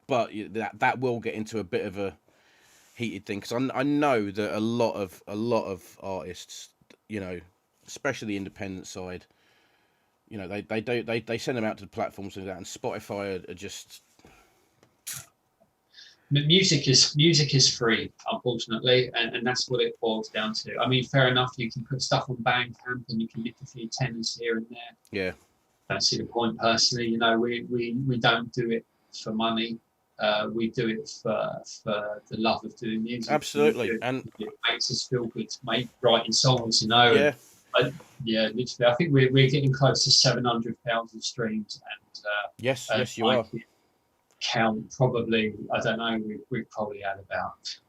but that will get into a bit of a heated thing, because I know that a lot of artists, especially the independent side, they send them out to the platforms and that, and Spotify are just. Music is free, unfortunately, and that's what it boils down to. I mean, fair enough, you can put stuff on Bandcamp and you can nick a few tenors here and there. Yeah. Don't see the point personally. We don't do it for money. We do it for the love of doing music. Absolutely, and it makes us feel good to make writing songs. Yeah. Literally, I think we're getting close to 700,000 streams, and yes, you are. Count probably, I don't know. We've probably had about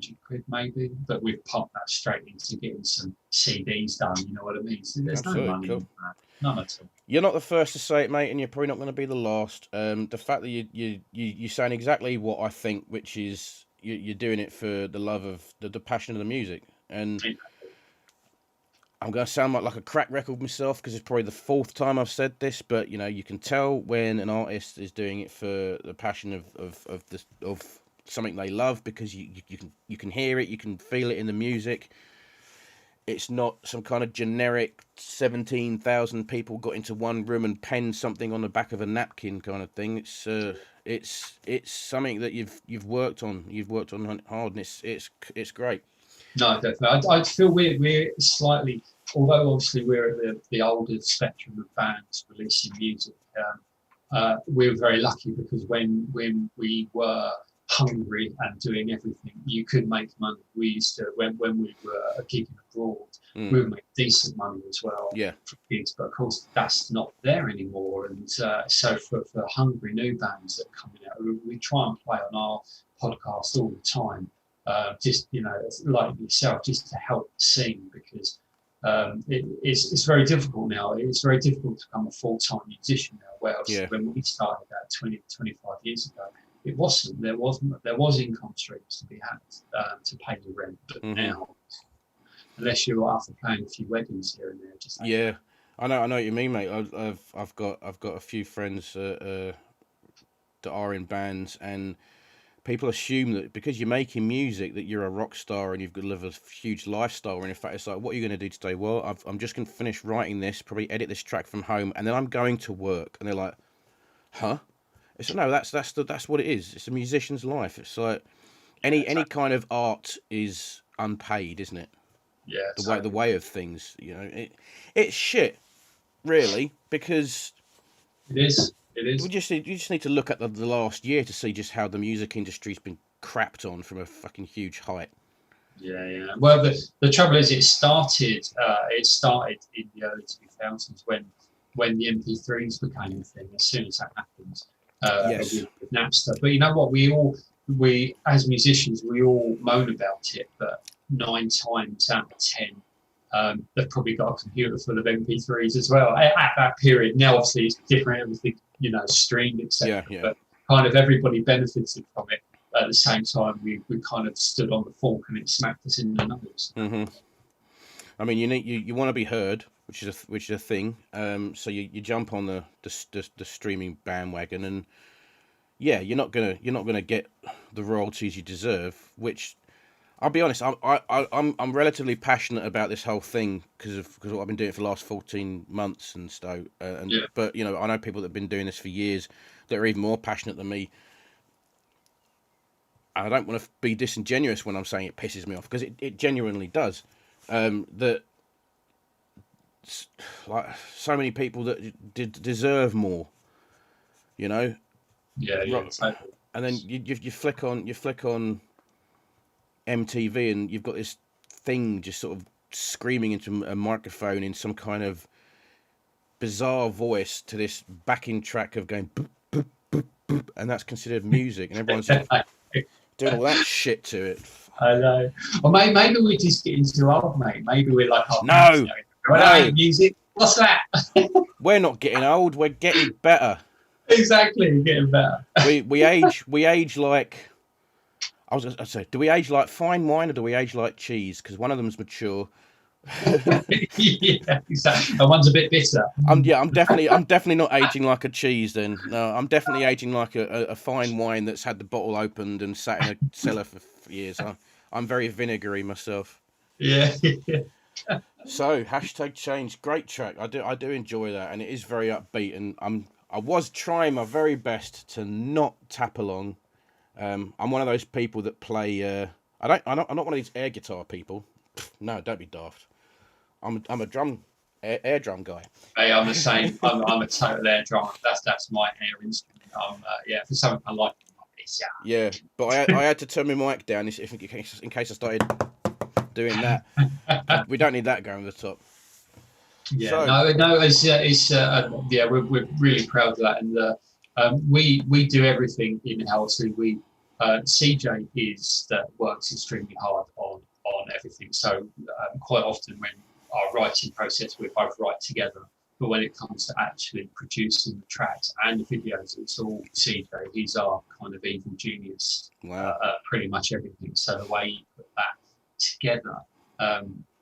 £100 maybe, but we've pumped that straight into getting some CDs done. You know what I mean? So there's Absolutely, no money cool. in that, none at all. You're not the first to say it, mate, and you're probably not going to be the last. The fact that you're saying exactly what I think, which is you're doing it for the love of the passion of the music. And I'm going to sound like a crack record myself because it's probably the fourth time I've said this, but you know, you can tell when an artist is doing it for the passion of something they love, because you can hear it, you can feel it in the music. It's not some kind of generic 17,000 people got into one room and penned something on the back of a napkin kind of thing. It's something that you've worked on. You've worked on hard, and it's great. No, definitely. I feel we're slightly, although obviously we're at the older spectrum of bands releasing music. We were very lucky because when we were hungry and doing everything, you could make money. We used to, when we were gigging abroad, we would make decent money as well. Yeah. For gigs, but of course that's not there anymore. And so for hungry new bands that are coming out, we try and play on our podcast all the time. Just, you know, like yourself, just to help the scene, because it's very difficult now. It's very difficult to become a full-time musician now. Whereas when we started that 20, 25 years ago, it wasn't. There was income streams to be had to pay the rent, but now, unless you're after playing a few weddings here and there, just yeah, I know what you mean, mate. I've got a few friends that are in bands, and people assume that because you're making music that you're a rock star and you've got to live a huge lifestyle. And in fact, it's like, what are you going to do today? Well, I'm just going to finish writing this, probably edit this track from home, and then I'm going to work. And they're like, huh? It's like, no, that's what it is. It's a musician's life. It's like any kind of art is unpaid, isn't it? Yeah. The way of things, you know, it's shit, really, because it is. you just need to look at the last year to see just how the music industry's been crapped on from a fucking huge height. Yeah. Well, the trouble is, it started in the early 2000s when the MP3s became a thing. As soon as that happened, with Napster. But you know what? We as musicians, we all moan about it, but 9 times out of 10, they've probably got a computer full of MP3s as well at that period. Now, obviously, it's different. Everything, you know, streamed, etc. Yeah. But kind of everybody benefited from it. At the same time, we kind of stood on the fork and it smacked us in the nose. I mean, you want to be heard, which is a thing. So you jump on the streaming bandwagon, and you're not gonna get the royalties you deserve. Which, I'll be honest, I'm relatively passionate about this whole thing because of what I've been doing for the last 14 months and so. But you know, I know people that have been doing this for years that are even more passionate than me. I don't want to be disingenuous when I'm saying it pisses me off, because it genuinely does. That like so many people that deserve more, you know. Yeah. And then you flick on MTV and you've got this thing just sort of screaming into a microphone in some kind of bizarre voice to this backing track of going boop, boop, boop, boop, and that's considered music, and everyone's just doing all that shit to it. I know. Or maybe we're just getting too old, mate. Maybe we're like, no, music. What's that? We're not getting old. We're getting better. Exactly, we're getting better. We age like. I was going to say, do we age like fine wine or do we age like cheese? Because one of them's mature. Yeah, exactly. And one's a bit bitter. I'm definitely not aging like a cheese. Then no, I'm definitely aging like a fine wine that's had the bottle opened and sat in a cellar for years. I'm very vinegary myself. Yeah. So #change, great track. I do enjoy that, and it is very upbeat. And I was trying my very best to not tap along. I'm one of those people that play. I'm not one of these air guitar people. No, don't be daft. I'm a air drum guy. Hey, I'm the same. I'm a total air drummer. That's my air instrument. For something I like. Yeah, but I had to turn my mic down in case I started doing that. We don't need that going to the top. Yeah, So, we're really proud of that, and we do everything in house. We CJ is that works extremely hard on everything. So quite often when our writing process, we both write together. But when it comes to actually producing the tracks and the videos, it's all CJ. He's our kind of evil genius. Wow. Pretty much everything. So the way you put that together,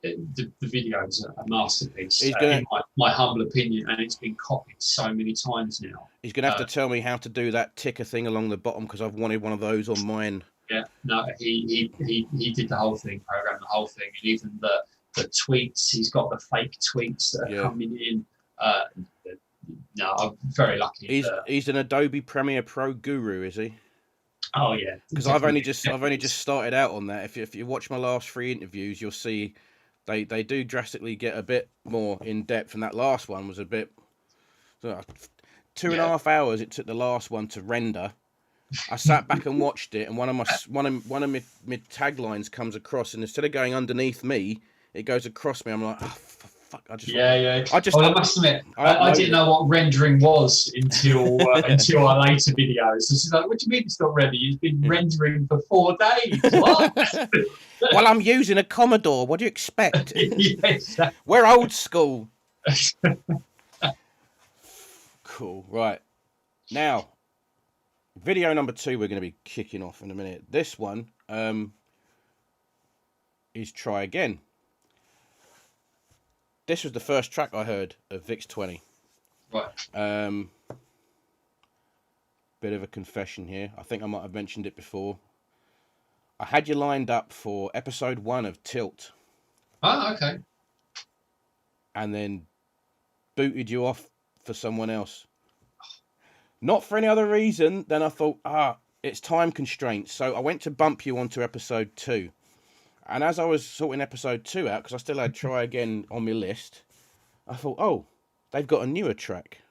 the videos are a masterpiece, in my humble opinion, and it's been copied so many times now. He's going to have to tell me how to do that ticker thing along the bottom, because I've wanted one of those on mine. Yeah, no, he did the whole thing, programmed the whole thing, and even the tweets. He's got the fake tweets that are coming in. No, I'm very lucky. He's an Adobe Premiere Pro guru, is he? Oh yeah. Because I've only just started out on that. If you watch my last 3 interviews, you'll see they do drastically get a bit more in depth, and that last one was a bit. 2.5 hours it took the last one to render. I sat back and watched it, and one of my taglines comes across, and instead of going underneath me, it goes across me. I'm like, oh, fuck! I must admit, I didn't know what rendering was until our later videos. This is like, what do you mean it's not ready? It's been rendering for 4 days. What? Well, I'm using a Commodore. What do you expect? Yes. We're old school. Cool. Right. Now, video number 2 we're going to be kicking off in a minute. This one is Try Again. This was the first track I heard of Vix20. Right. Bit of a confession here. I think I might have mentioned it before. I had you lined up for episode 1 of TiLt. Oh, okay. And then booted you off for someone else. Not for any other reason than I thought, it's time constraints. So I went to bump you onto episode 2. And as I was sorting episode 2 out, because I still had Try Again on my list, I thought, oh, they've got a newer track.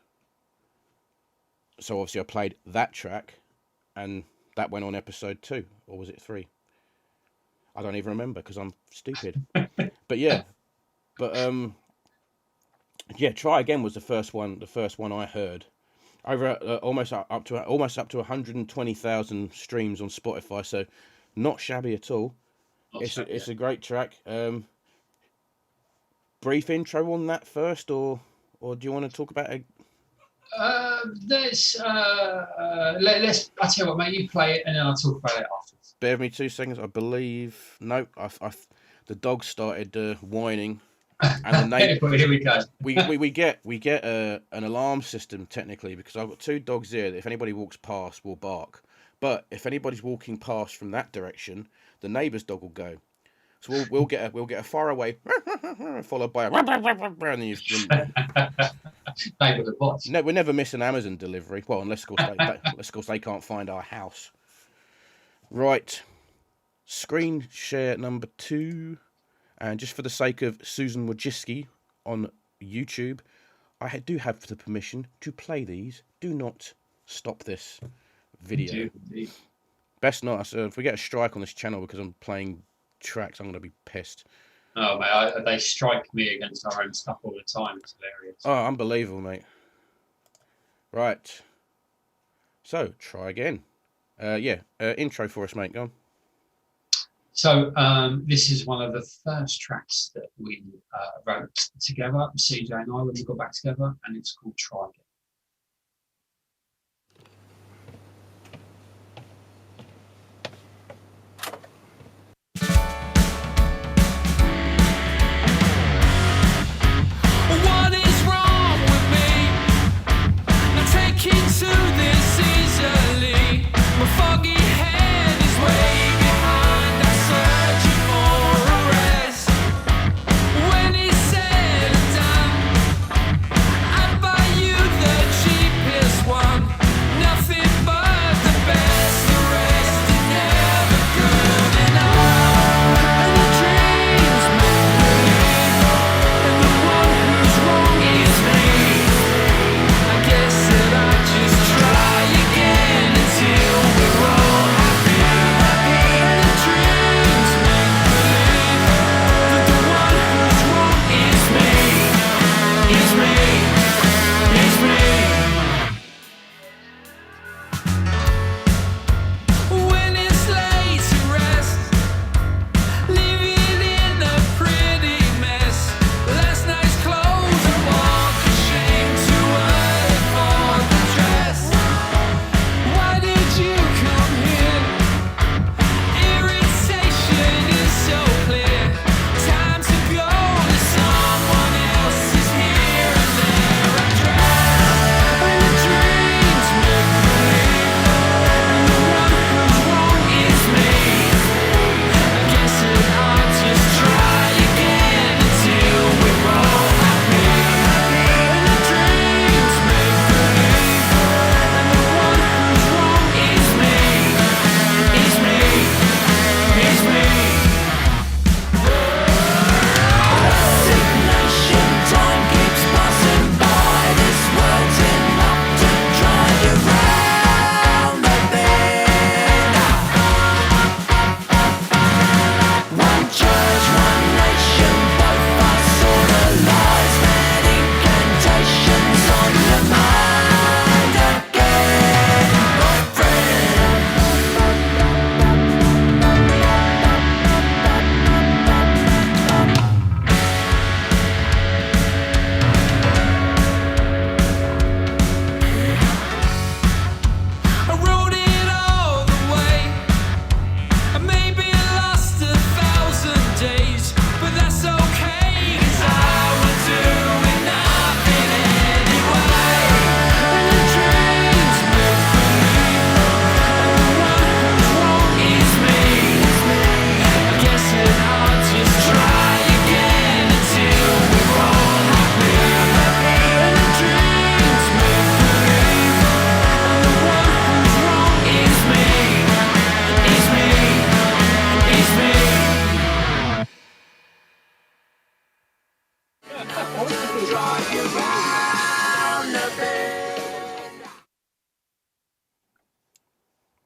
So obviously I played that track, and that went on episode 2. Or was it 3? I don't even remember, because I'm stupid. But yeah. Yeah, Try Again was the first one I heard. Over almost up to 120,000 streams on Spotify, so not shabby at all. It's a great track. Brief intro on that first, or do you want to talk about it? Let's. I'll tell you what, mate. You play it, and then I'll talk about it afterwards. Bear with me 2 seconds. I believe the dog started whining, and the neighbor. Here we go. we get an alarm system technically, because I've got 2 dogs here that if anybody walks past will bark. But if anybody's walking past from that direction, the neighbour's dog will go. So we'll get a far away, followed by a and then neighbourhood watch. No, we never miss an Amazon delivery. Well, unless of course they can't find our house. Right, screen share number 2, and just for the sake of Susan Wojcicki on YouTube, I do have the permission to play these. Do not stop this video. Indeed. Best not. So if we get a strike on this channel because I'm playing tracks, I'm going to be pissed. Oh, mate, they strike me against our own stuff all the time. It's hilarious. Oh, unbelievable, mate. Right. So, Try Again. Intro for us, mate. Go on. So, this is one of the first tracks that we wrote together, CJ and I, when we got back together, and it's called Try Again. What is wrong with me? Not taking to this easily. My foggy head is way behind. I'm searching for a rest. When it's said and done, and by you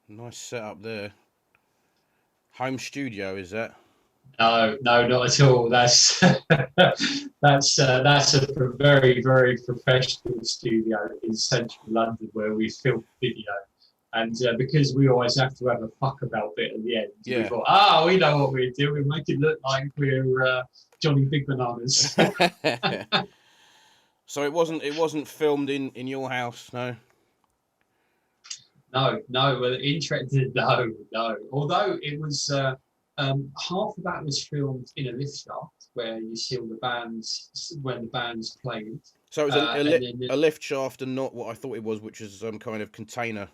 Nice setup there. Home studio, is that? No, not at all. That's that's a very, very professional studio in central London where we film video. And because we always have to have a fuck about bit at the end, we thought, we know what we're doing. We make it look like we're Johnny Big Bananas. So it wasn't filmed in your house, no? No. Well, interested. No. Although it was half of that was filmed in a lift shaft where you see all the bands when the bands played. So it was a lift shaft and not what I thought it was, which is some kind of container.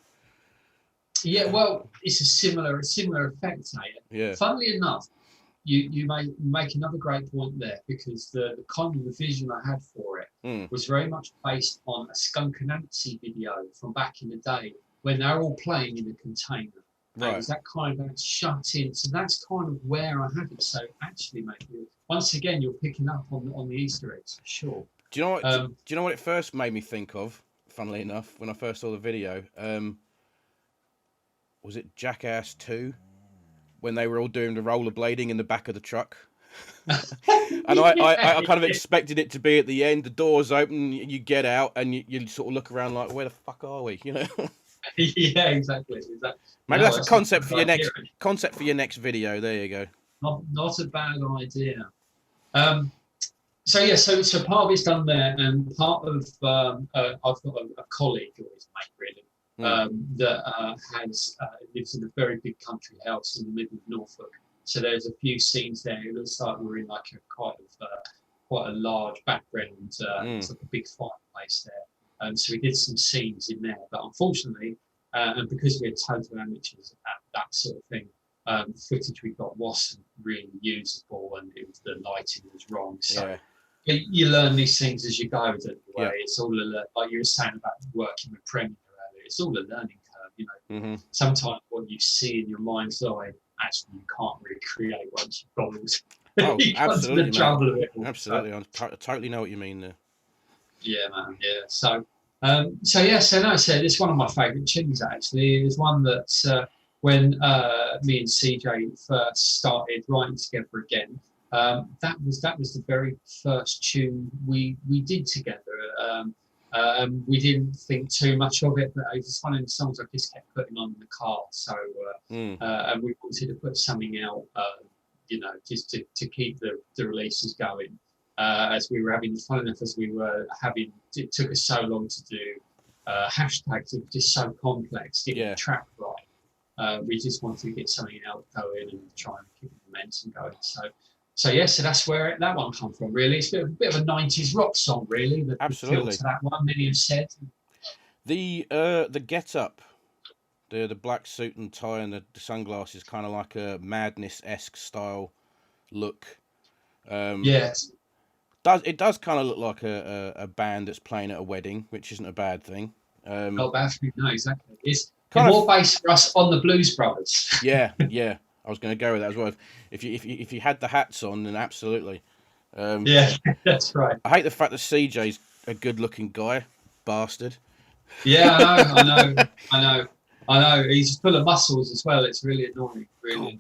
Yeah, well, it's a similar effect, Yeah. Funnily enough, you may make another great point there because the kind of the vision I had for it was very much based on a Skunk Anansi video from back in the day when they're all playing in a container. Right. It was that kind of shut in. So that's kind of where I had it. So actually, mate, once again, you're picking up on the Easter eggs for sure. Do you know what? Do you know what it first made me think of? Funnily enough, when I first saw the video. Was it Jackass 2 when they were all doing the rollerblading in the back of the truck? And I kind of expected it to be at the end, the doors open, you get out and you sort of look around like, where the fuck are we? You know? Yeah, exactly. Maybe that's a concept for your next video. There you go. Not a bad idea. So part of it's done there, and part of I've got a colleague or his mate really. That lives in a very big country house in the middle of Norfolk. So there's a few scenes there. It looks like we're in like quite a large background. It's like a big fireplace there. So we did some scenes in there, but unfortunately, and because we're total amateurs at that sort of thing, the footage we got wasn't really usable, and the lighting was wrong. So you learn these things as you go. Don't you? It's all like you were saying about working with Premiere. It's all a learning curve, you know. Sometimes what you see in your mind's eye, actually you can't recreate once you've gone absolutely, the trouble of it. Absolutely, I totally know what you mean there. Yeah, man. Yeah. So it's one of my favourite tunes. Actually, it's one that when me and CJ first started writing together again, that was the very first tune we did together. We didn't think too much of it, but it was one of the songs I just kept putting on in the car. So, and we wanted to put something out, just to keep the releases going. As we were having fun enough, as we were having, it took us so long to do hashtags. It was just so complex to get the track right. We just wanted to get something out going and try and keep the momentum going. So that's where that one come from, really. It's a bit of a 90s rock song, really. Absolutely. To that one, many have said. The get-up, the black suit and tie and the sunglasses, kind of like a Madness-esque style look. Yes. It does kind of look like a band that's playing at a wedding, which isn't a bad thing. Not bad for me, no, exactly. It's more based for us on the Blues Brothers. Yeah. I was going to go with that as well. If you had the hats on, then absolutely. Yeah, that's right. I hate the fact that CJ's a good-looking guy, bastard. Yeah, I know. He's full of muscles as well. It's really annoying. Really annoying.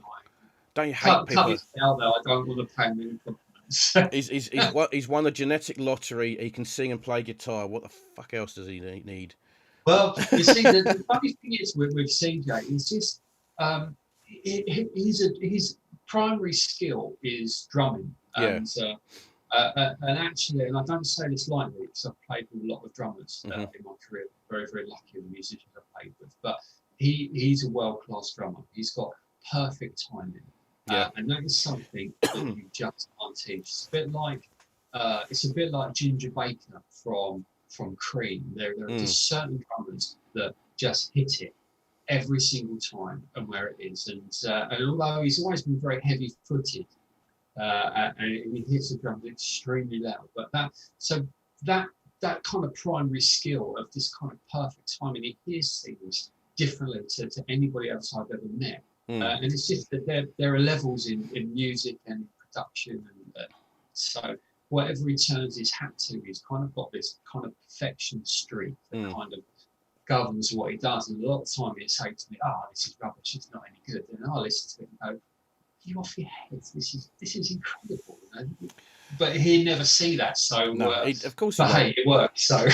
Don't you hate people? Cut it out though. I don't want to pay him any compliments. He's won the genetic lottery. He can sing and play guitar. What the fuck else does he need? Well, you see, the funny thing is with CJ, he's just his primary skill is drumming, and actually, and I don't say this lightly because I've played with a lot of drummers in my career. Very, very lucky with the musicians I've played with, but he's a world-class drummer. He's got perfect timing, and that is something that you just can't teach. It's a bit like Ginger Baker from Cream. There are just certain drummers that just hit it every single time and where it is. And although he's always been very heavy-footed, and he hits the drums extremely loud, but that kind of primary skill of this kind of perfect timing, he hears things differently to anybody else I've ever met. And it's just that there are levels in music and production, and so whatever he turns his hat to, he's kind of got this kind of perfection streak that kind of governs what he does. And a lot of the time he'd say to me, "Oh, this is rubbish. It's not any good." And I'll listen to it and go, "You off your head? This is incredible." You know? But he'd never see that. So No, of course. but hey, it works. So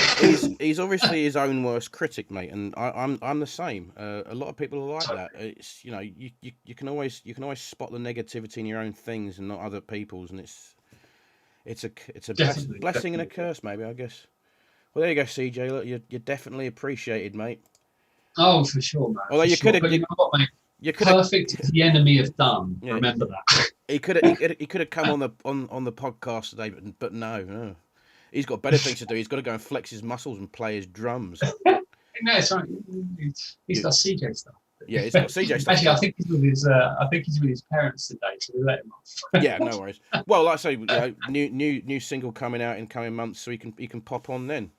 he's obviously his own worst critic, mate, and I'm the same. A lot of people are like that. It's, you know, you can always spot the negativity in your own things and not other people's, and it's a blessing and a curse, maybe, I guess. Well, there you go, CJ. Look, you're definitely appreciated, mate. oh, for sure, man. Although you could have, you know what, mate? you could have, Perfect is the enemy of done. Yeah. Remember that. he could have come on the podcast today, but no. He's got better things to do. He's got to go and flex his muscles and play his drums. No, it's right. He's got CJ stuff. Yeah, he's got CJ stuff. Actually, I think he's with his parents today, so we let him off. Yeah, no worries. Well, like I say, you know, new single coming out in coming months, so he can pop on then.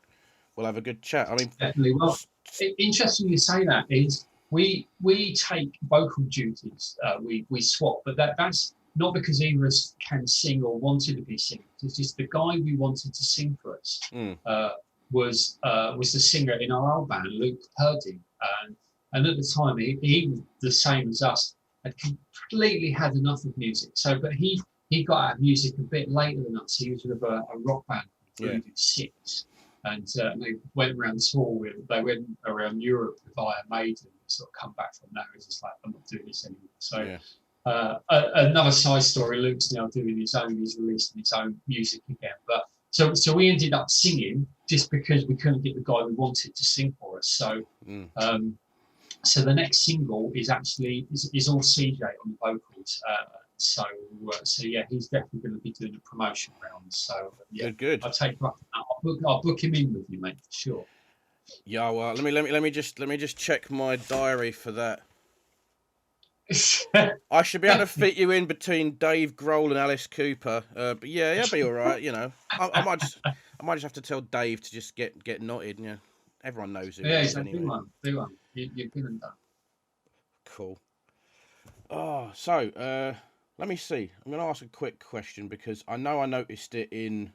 We'll have a good chat. I mean, Definitely. Well, interesting you say that. Is we take vocal duties. We swap, but that's not because either of us can sing or wanted to be singers. It's just the guy we wanted to sing for us was the singer in our old band, Luke Purdy, and at the time he was the same as us, had completely had enough of music. So, but he got out of music a bit later than us. He was with a rock band called Six. And they went around tour they went around Europe with Iron Maiden, sort of come back from that. It was just like, I'm not doing this anymore. So another side story, Luke's now doing his own, he's releasing his own music again. But so we ended up singing just because we couldn't get the guy we wanted to sing for us. So so the next single is actually is all CJ on the vocals. So yeah, he's definitely going to be doing a promotion round. So yeah, good. I'll take you up. I'll book him in with you, mate, for sure. Yeah, well, let me just check my diary for that. I should be able to fit you in between Dave Grohl and Alice Cooper. But yeah, it'll be all right. You know, I might just have to tell Dave to just get knotted. Yeah, everyone knows it. Yeah, anyway. do one. You're good and done. Cool. Oh, so let me see. I'm going to ask a quick question because I know I noticed it in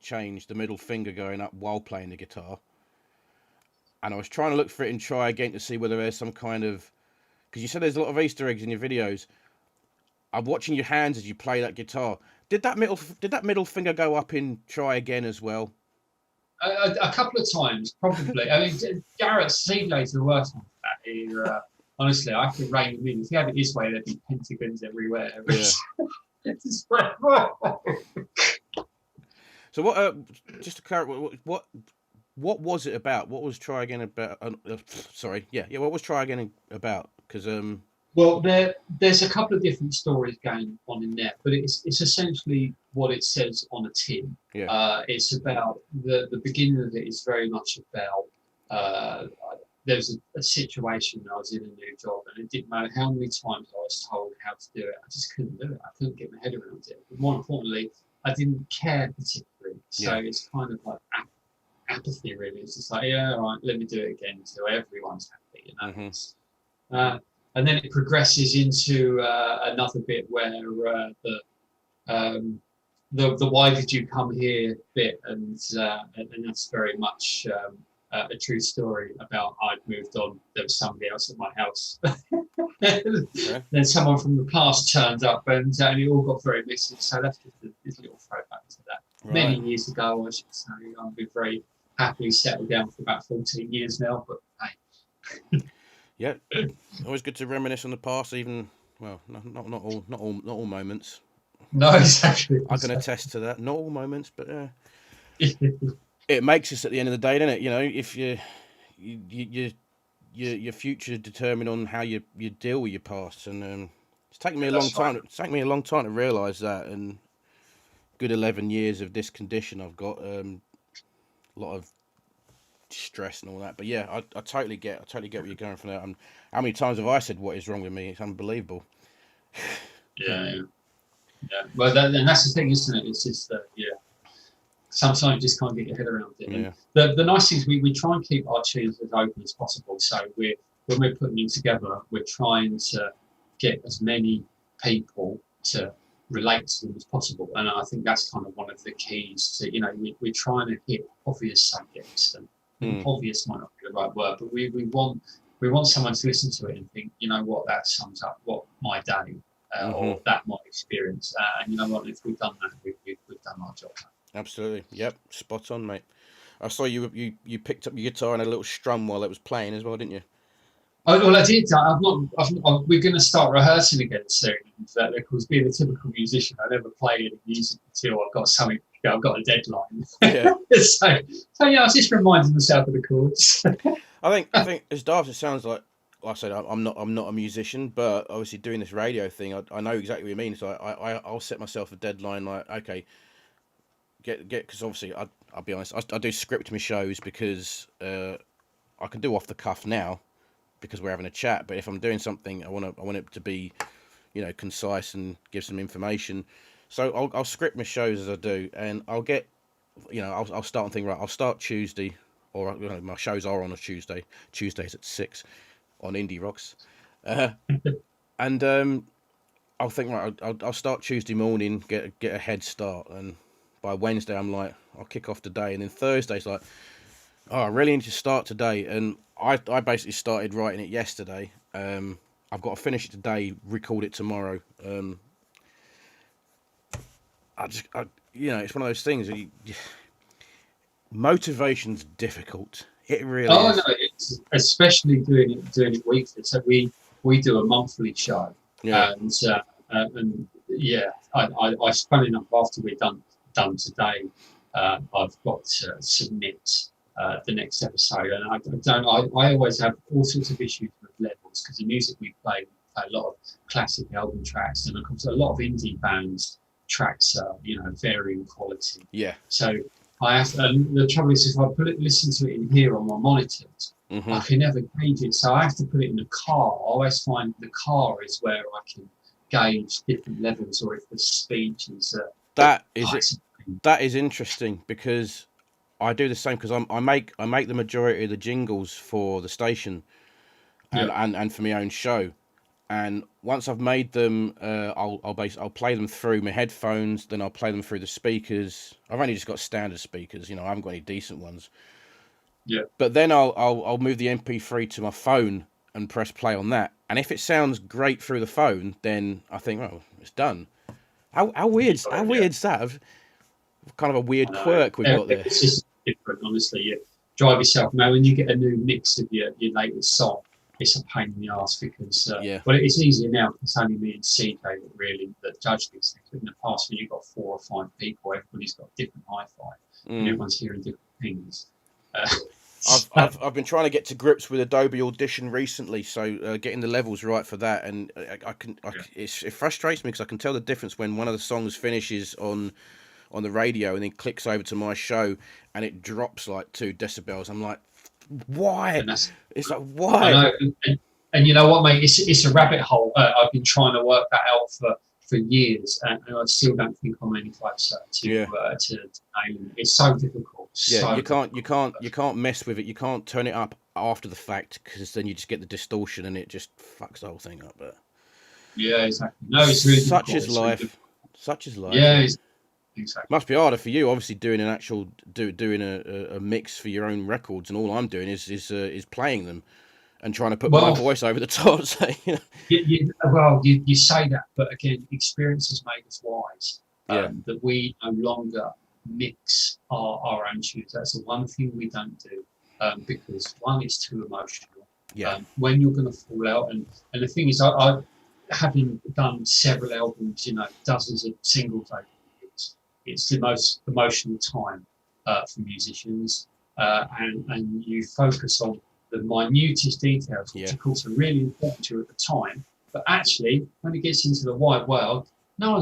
#change, the middle finger going up while playing the guitar. And I was trying to look for it and try again to see whether there's some kind of, because you said there's a lot of Easter eggs in your videos. I'm watching your hands as you play that guitar. Did that middle finger go up in try again as well? A couple of times, probably. I mean, Garrett's CJ's the worst one for that. Honestly, I could rein him in. If he had it his way, there'd be pentagons everywhere. Yeah. So what? Just to clarify, what was it about? What was Try Again about? Sorry, yeah. What was Try Again about? Because well, there's a couple of different stories going on in there, but it's essentially what it says on a tin. Yeah. It's about the beginning of it is very much about. There was a situation I was in a new job, and it didn't matter how many times I was told how to do it. I just couldn't do it. I couldn't get my head around it. But more importantly, I didn't care particularly. So it's kind of like apathy, really. It's just like, yeah, all right, let me do it again until everyone's happy, you know. And then it progresses into another bit where the why did you come here bit, and that's very much a true story about I'd moved on. There was somebody else at my house. Then someone from the past turned up, and it all got very messy. So that's just this little throwback to that. Right. Many years ago, I should say. I've been very happily settled down for about 14 years now. But hey. Yeah, always good to reminisce on the past. Even not all moments. No, exactly. I can attest to that. Not all moments, but it makes us at the end of the day, doesn't it? You know, if your future determined on how you deal with your past, and it's taken me a long time. It's taken me a long time to realise that, and good 11 years of this condition I've got. A lot of stress and all that, but yeah, I totally get where you're going from there. How many times have I said what is wrong with me? It's unbelievable. Yeah. Well, and that's the thing, isn't it? It's just sometimes you just can't get your head around it. Yeah. And the nice thing is we try and keep our tunes as open as possible. So when we're putting them together, we're trying to get as many people to relate to them as possible. And I think that's kind of one of the keys to, we're trying to hit obvious subjects. And Obvious might not be the right word, but we want someone to listen to it and think, you know what, that sums up what my day or that my experience. And you know what, if we've done that, we've done our job. Absolutely. Yep. Spot on, mate. I saw you picked up your guitar and a little strum while it was playing as well, didn't you? Oh, well, I did. We're going to start rehearsing again soon. Because being a typical musician, I never play any music until I've got something. I've got a deadline. Yeah. so yeah, I was just reminding myself of the chords. I think as daft as it sounds like I said, I'm not a musician, but obviously doing this radio thing, I know exactly what you mean. So I'll set myself a deadline. Like, okay, get because obviously I'll be honest, I do script my shows because I can do off the cuff now because we're having a chat. But if I'm doing something, I want it to be, concise and give some information. So I'll script my shows as I do, and I'll get, I'll start and think, right, I'll start Tuesday, or my shows are on a Tuesday. Tuesdays at 6 on Indie Rocks, and I'll think, right, I'll start Tuesday morning, get a head start, and by Wednesday I'm like, I'll kick off today, and then Thursday's like, oh, I really need to start today, and I basically started writing it yesterday. I've got to finish it today, record it tomorrow. It's one of those things. Motivation's difficult. It really is. No, it's especially doing it weekly. So we do a monthly show, and yeah, I funny enough, after we're done today, I've got to submit the next episode, and I always have all sorts of issues with levels because the music we play a lot of classic album tracks, and of course a lot of indie bands tracks are varying quality. Yeah. So I have the trouble is if I listen to it in here on my monitors, I can never gauge it. So I have to put it in the car. I always find the car is where I can gauge different levels, or if the speech is. That is interesting because I do the same because I make the majority of the jingles for the station, and for my own show. And once I've made them, I'll play them through my headphones. Then I'll play them through the speakers. I've only just got standard speakers, I haven't got any decent ones. Yeah. But then I'll move the MP3 to my phone and press play on that. And if it sounds great through the phone, then I think, well, it's done. How weird's that? Kind of a weird quirk we've got there. It's just different, honestly. You drive yourself. Now, when you get a new mix of your latest song, it's a pain in the ass because, well, it's easier now because it's only me and CJ that judge these things. But in the past, when you've got 4 or 5 people, everybody's got different hi-fi, and everyone's hearing different things. I've been trying to get to grips with Adobe Audition recently, so getting the levels right for that, and it frustrates me because I can tell the difference when one of the songs finishes on the radio and then clicks over to my show and it drops like 2 decibels. I'm like, why? It's like, why? I know, and you know what, mate? It's a rabbit hole. I've been trying to work that out for years, and I still don't think I'm any closer to nailing it. It's so difficult. Yeah, you can't mess with it. You can't turn it up after the fact because then you just get the distortion and it just fucks the whole thing up. But yeah, exactly. No, it's really such is life. Such is life. Yeah. Exactly. Must be harder for you, obviously, doing an actual doing a mix for your own records, and all I'm doing is playing them and trying to put my voice over the top. So, you say that, but again, experience has made us wise. That we no longer mix our own tunes. That's the one thing we don't do because one, it's too emotional. Yeah. When you're going to fall out, and the thing is, I having done several albums, dozens of singles over. It's the most emotional time for musicians, and you focus on the minutest details, which of course are really important to you at the time. But actually, when it gets into the wide world, no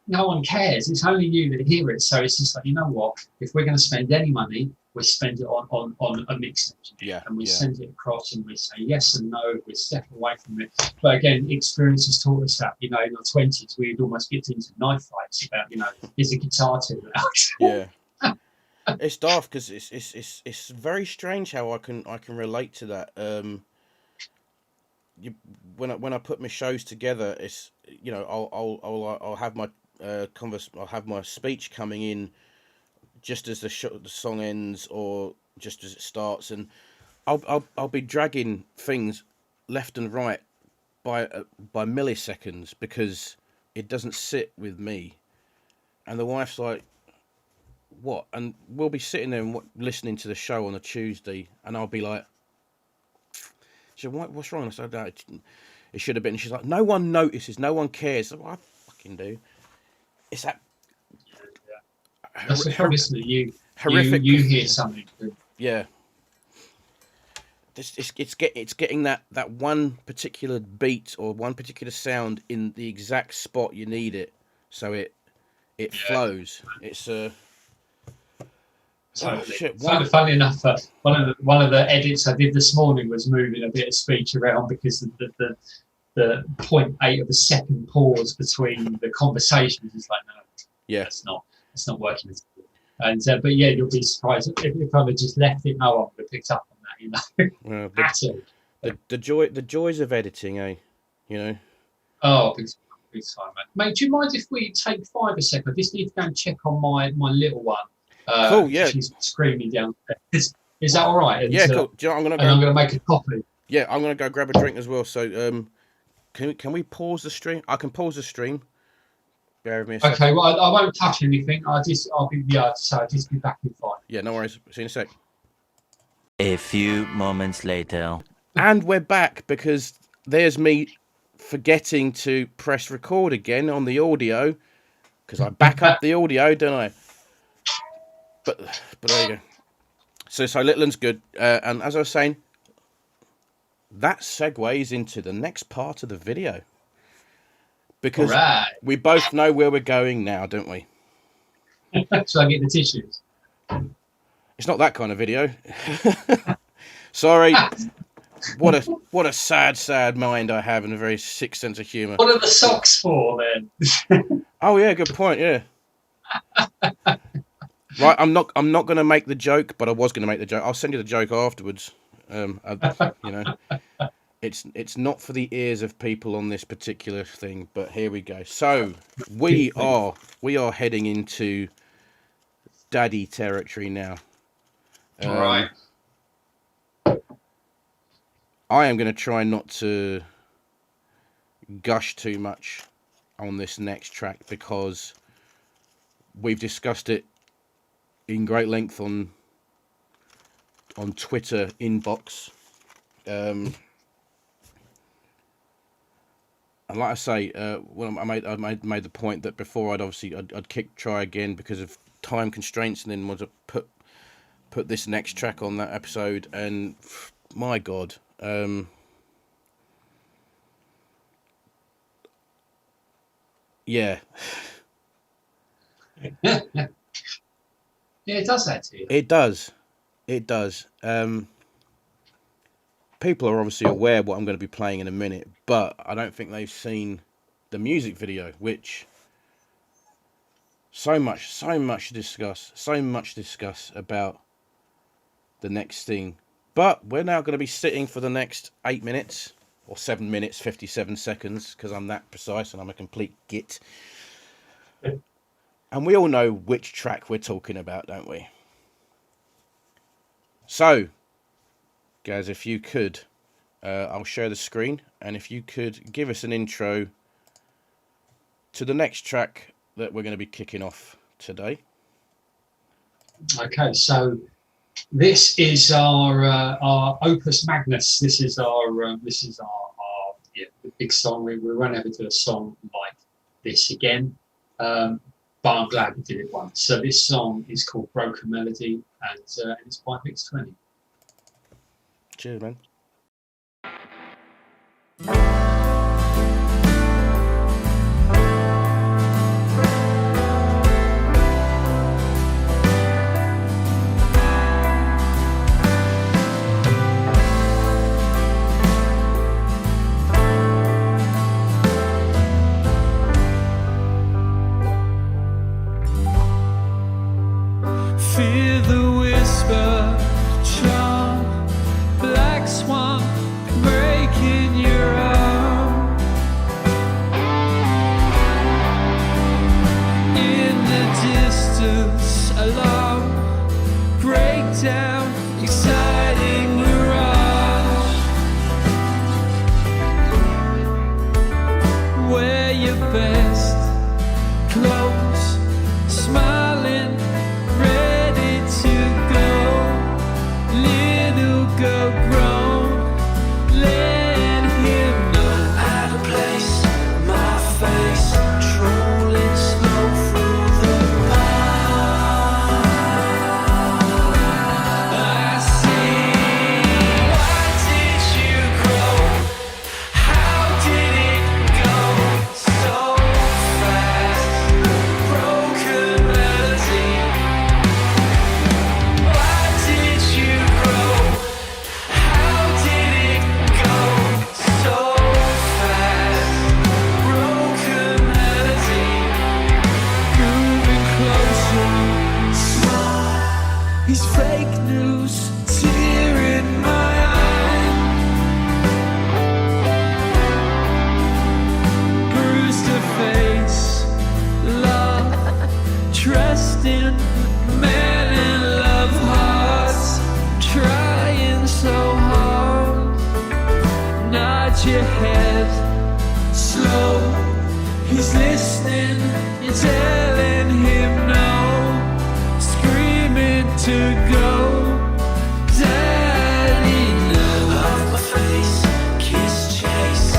one cares. It's only you that hear it. So it's just like, you know what? If we're going to spend any money, we spend it on a mix engineer, and we send it across, and we say yes and no. We step away from it. But again, experience has taught us that. In our 20s, we'd almost get into knife fights about, is the guitar too loud? Yeah, it's daft because it's very strange how I can relate to that. When I put my shows together, it's I'll have my I'll have my speech coming in just as the song ends, or just as it starts, and I'll be dragging things left and right by milliseconds because it doesn't sit with me. And the wife's like, "What?" And we'll be sitting there and listening to the show on a Tuesday, and I'll be like, "She said, what's wrong?" I said, "No, it should have been." And she's like, "No one notices, no one cares." I said, "Well, I fucking do." It's that. That's the problem, isn't it? Horrific. You hear something. Yeah. It's getting that one particular beat or one particular sound in the exact spot you need it, so it flows. It's Totally. Funny enough, one of the edits I did this morning was moving a bit of speech around because of the 0.8 of a second pause between the conversations. It's like, no, yeah, it's not working. And but yeah, you'll be surprised if I'd have just left it. No one would have picked up on that, you know. Well, the joys of editing, eh? You know. Oh, big time, mate. Do you mind if we take 5 seconds? I just need to go and check on my little one. Cool, yeah. She's screaming downstairs. Is that all right? Yeah, cool. Do you know, I'm going to make a coffee. Yeah, I'm going to go grab a drink as well. So, can we pause the stream? I can pause the stream. Bear with me a second. Okay, well, I won't touch anything. I'll just be back in 5. Yeah, no worries. See you in a sec. A few moments later. And we're back because there's me forgetting to press record again on the audio because I back up the audio, don't I? But there you go. So Litland's good. And as I was saying, that segues into the next part of the video. Because we both know where we're going now, don't we? Shall I get the tissues? It's not that kind of video. Sorry. What a sad mind I have and a very sick sense of humour. What are the socks for then? Oh yeah, good point. Yeah. Right, I'm not going to make the joke, but I was going to make the joke. I'll send you the joke afterwards. You know, it's not for the ears of people on this particular thing, but here we go. So we are heading into daddy territory now. All right. I am going to try not to gush too much on this next track because we've discussed it in great length on Twitter inbox, and like I say, when I made the point that before I'd try again because of time constraints, and then was to put this next track on that episode, and my God, yeah. Yeah, it does that to you. It does. People are obviously aware of what I'm going to be playing in a minute, but I don't think they've seen the music video, which so much to discuss about the next thing. But we're now going to be sitting for the next 8 minutes, or 7 minutes, 57 seconds, because I'm that precise and I'm a complete git. And we all know which track we're talking about, don't we? So, guys, if you could, I'll share the screen, and if you could give us an intro to the next track that we're going to be kicking off today. Okay, so this is our opus magnus. This is our the big song. We won't ever do a song like this again. But I'm glad we did it once. So this song is called Broken Melody, and it's by Vix20. Cheers, man. Fear the whisper, charm, black swan breaking your arm. In the distance, alarm, breakdown. distant man in love hearts, trying so hard. Nod your head slow, he's listening, you're telling him no, screaming to go. Daddy, no. Off my face, kiss chase,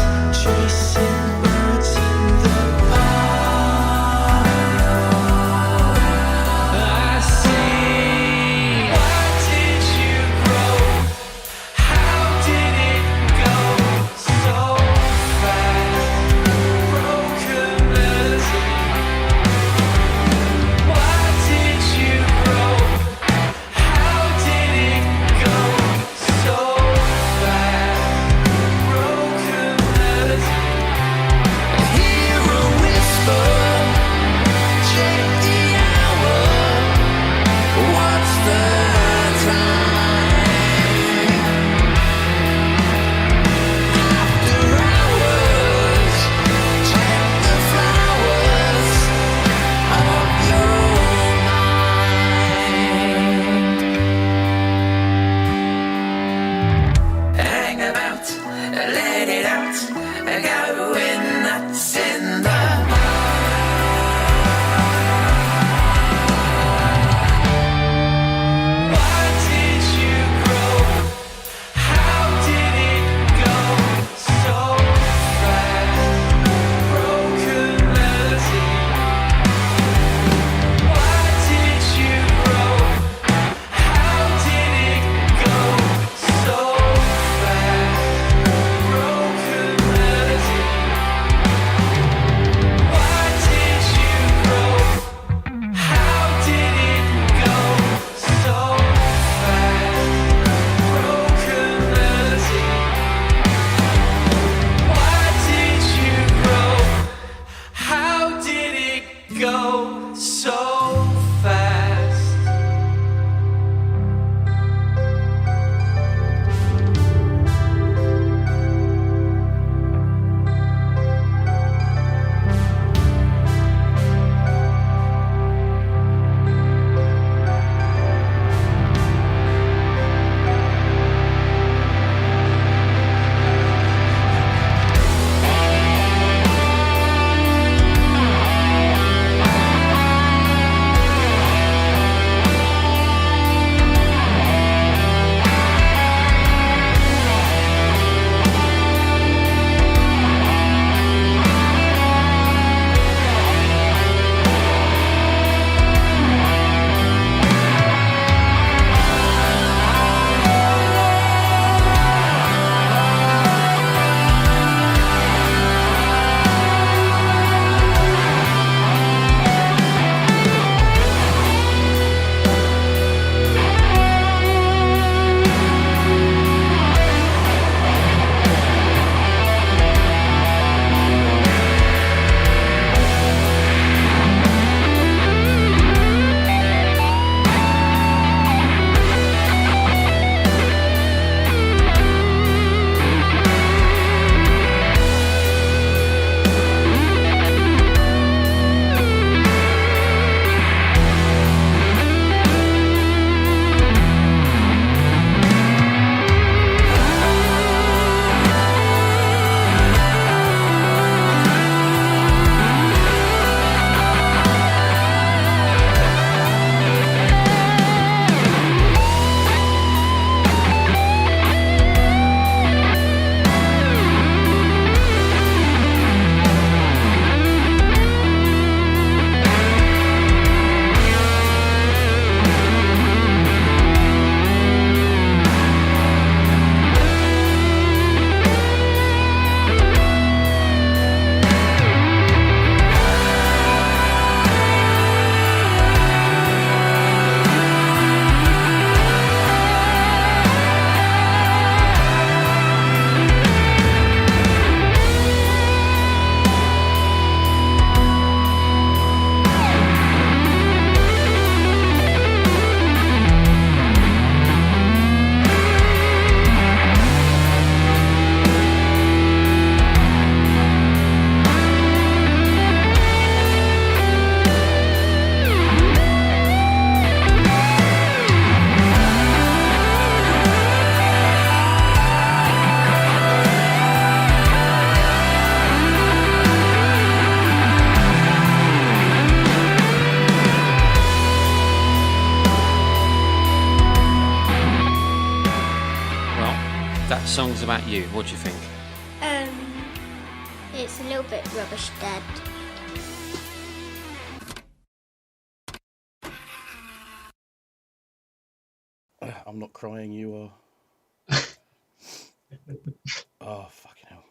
chasing birds in the park. I see. Why did you grow? How did it go so fast? Broken melody. Why did you grow? How song's about you. What do you think? It's a little bit rubbish, Dad. I'm not crying, you are. Oh, fucking hell.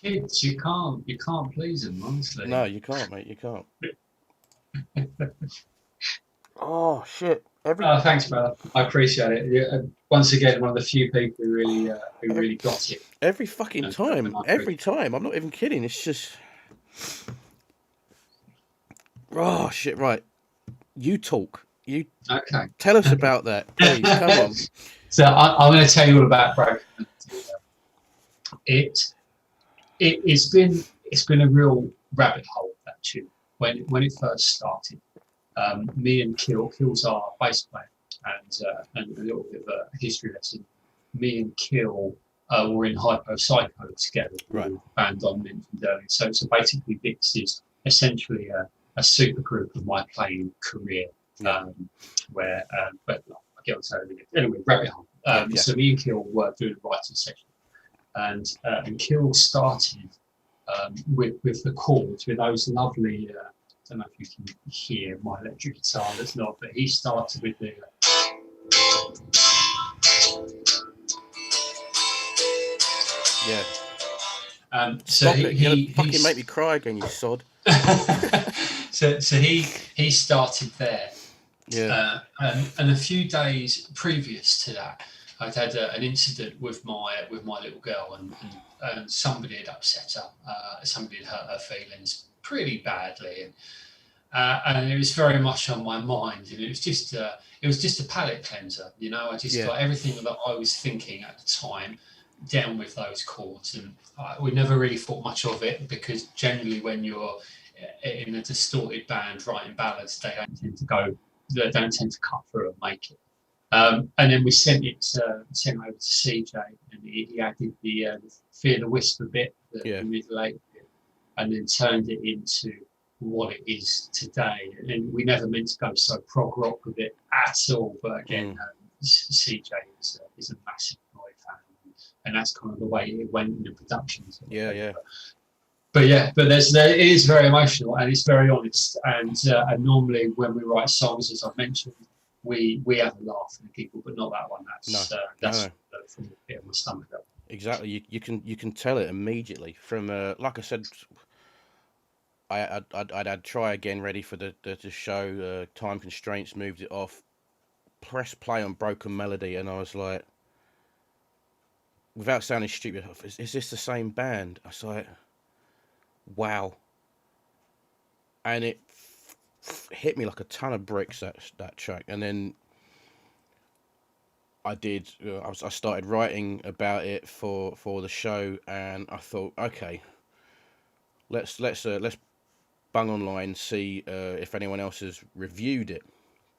Kids, you can't please them, honestly. No, you can't, mate. You can't. Oh, shit. Oh, thanks, brother. I appreciate it. Once again, one of the few people who really got it. Every fucking time. Every time. I'm not even kidding. It's just... Oh, shit, right. You talk. You Okay. tell us about that, please. Come on. So I'm going to tell you all about Broken Melody. It's been a real rabbit hole, that tune. When it first started, me and Kill's our bass player, and a little bit of a history lesson. Me and Kill were in Hypo Psycho together, right? Band on mentioned earlier. So basically, Vix is essentially a super group of my playing career. Where but I'll get on to that anyway. Rabbit hole. So me and Kill were doing a writing session, and Kill started with the chords, with those lovely. I don't know if you can hear my electric guitar. That's not, but he started with the. Yeah. So Stop it! You fucking make me cry again, you sod. So he started there. Yeah. And a few days previous to that, I'd had an incident with my little girl, and somebody had upset her. Somebody had hurt her feelings pretty badly, and it was very much on my mind. And it was just a palate cleanser, you know. I just got everything that I was thinking at the time down with those chords, and we never really thought much of it, because generally when you're in a distorted band writing ballads, they don't tend to cut through and make it. And then we sent over to CJ, and he added the Fear the Whisper bit, the middle eight bit, and then turned it into what it is today. And we never meant to go so prog rock with it at all. But again, CJ is a massive Roy fan, and that's kind of the way it went in the production. But it is very emotional, and it's very honest. And normally when we write songs, as I mentioned, we have a laugh and giggle, but not that one. That's from a bit of my stomach up. Exactly. You can tell it immediately from like I said. I'd had Try Again ready for the show. Time constraints moved it off. Press play on Broken Melody, and I was like, without sounding stupid, is this the same band? I was like, wow. And it hit me like a ton of bricks, that track. And then I did. I started writing about it for the show, and I thought, okay, let's bung online, see if anyone else has reviewed it,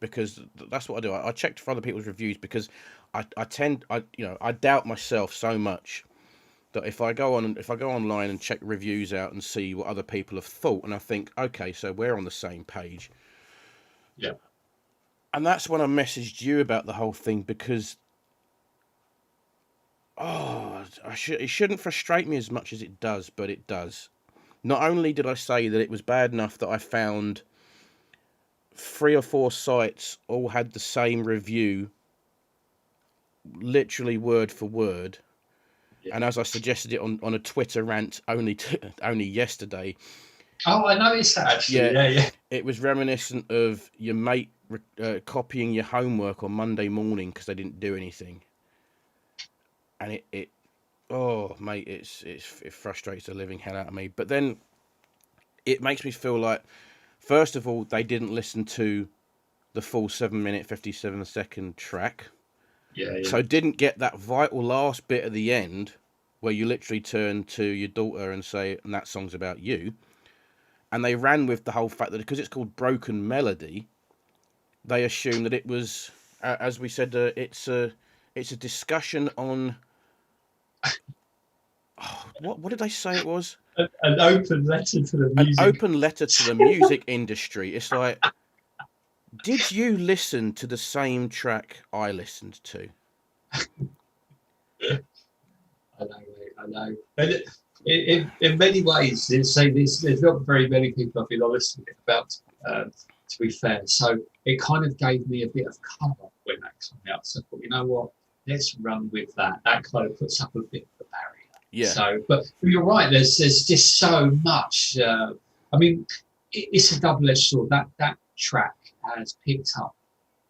because that's what I do. I checked for other people's reviews, because I doubt myself so much that if I go online and check reviews out and see what other people have thought, and I think, okay, so we're on the same page. Yeah. And that's when I messaged you about the whole thing, because it shouldn't frustrate me as much as it does, but it does. Not only did I say that it was bad enough that I found 3 or 4 sites all had the same review, literally word for word. Yeah. And as I suggested it on a Twitter rant only yesterday. Oh, I noticed that actually. Yeah. It was reminiscent of your mate copying your homework on Monday morning because they didn't do anything. And it frustrates the living hell out of me. But then it makes me feel like, first of all, they didn't listen to the full 7-minute 57-second track. Yeah. So didn't get that vital last bit at the end where you literally turn to your daughter and say, and that song's about you. And they ran with the whole fact that because it's called Broken Melody, they assumed that it was, as we said, it's a discussion on... What did they say it was? An open letter to the music. An open letter to the music industry. It's like, did you listen to the same track I listened to? know, mate, I know. And in many ways, there's not very many people I've been honest with about, to be fair. So it kind of gave me a bit of cover when that came out. So I thought, you know what, let's run with that. That kind of puts up a bit of a barrier. Yeah. So, but you're right. There's just so much. I mean, it's a double-edged sword. That track has picked up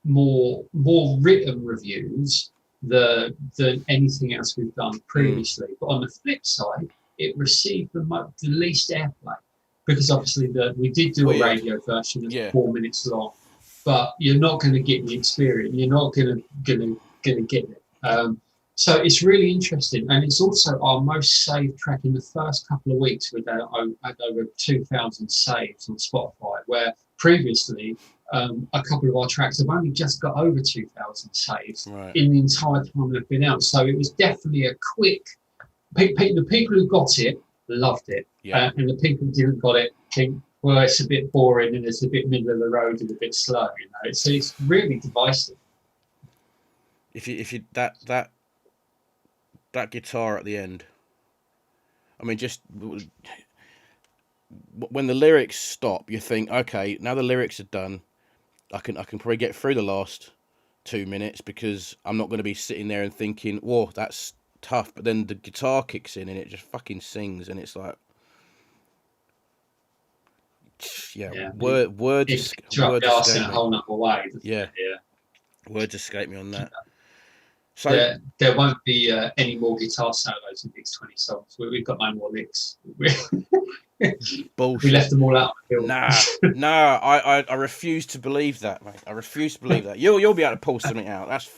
more written reviews than anything else we've done previously. But on the flip side, it received the least airplay because obviously we did do a radio version that's 4 minutes long, but you're not going to get the experience. You're not going to get it. So it's really interesting, and it's also our most saved track in the first couple of weeks. We had over 2,000 saves on Spotify, where previously a couple of our tracks have only just got over 2,000 saves in the entire time they've been out. So it was definitely a quick. The people who got it loved it, and the people who didn't got it think, well, it's a bit boring and it's a bit middle of the road and a bit slow. You know, so it's really divisive. If you that guitar at the end, I mean, just when the lyrics stop, you think, okay, now the lyrics are done, I can probably get through the last 2 minutes because I'm not going to be sitting there and thinking, whoa, that's tough. But then the guitar kicks in and it just fucking sings, and it's like, words escape me on that. So there won't be any more guitar solos in Vix20 songs. We've got no more licks. Bullshit. We left them all out. Nah. I refuse to believe that, mate. I refuse to believe that. You'll be able to pull something out. That's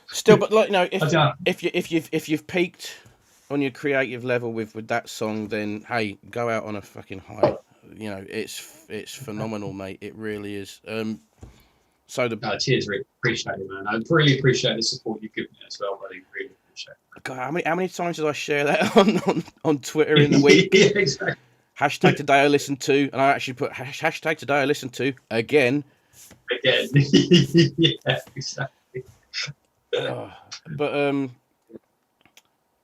still, but like, you know, if you've peaked on your creative level with that song, then hey, go out on a fucking high. You know, it's phenomenal, mate. It really is. So cheers, Rick. Appreciate it, man. I really appreciate the support you've given me as well, buddy. Really appreciate it. God, how many times did I share that on Twitter in the week? Yeah, exactly. Hashtag today I listened to, and I actually put hashtag today I listened to again. Yeah, exactly. But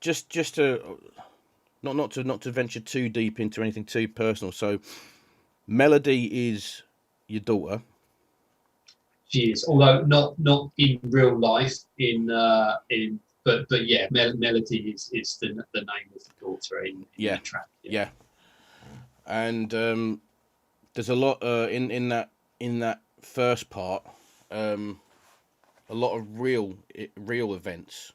just to not to venture too deep into anything too personal. So, Melody is your daughter. She is, although not in real life. But yeah, Melody is the name of the daughter in the track. Yeah. And there's a lot in that first part, a lot of real events.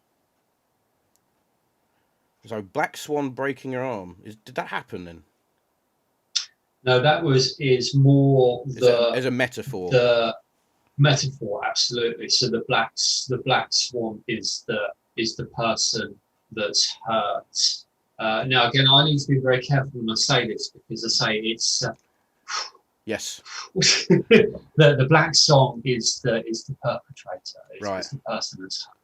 So Black Swan breaking her arm, did that happen then? No, that is more as a metaphor. The metaphor, absolutely. So the black swan is the person that's hurt. Now again, I need to be very careful when I say this because I say it's yes. the black song is the perpetrator. It's the person that's hurt.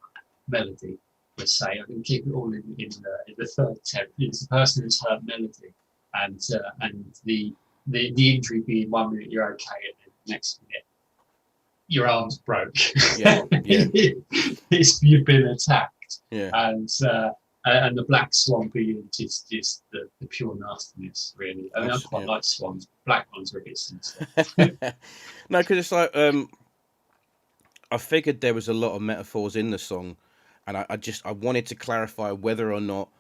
Melody. Let's say I can keep it all in the third attempt. It's the person that's hurt Melody, and the injury being 1 minute you're okay, and then the next minute your arm's broke. You've been attacked. And the black swan being just the pure nastiness, really. I mean, I quite like swans. Black ones are a bit sinister. No, because it's like I figured there was a lot of metaphors in the song, and I wanted to clarify whether or not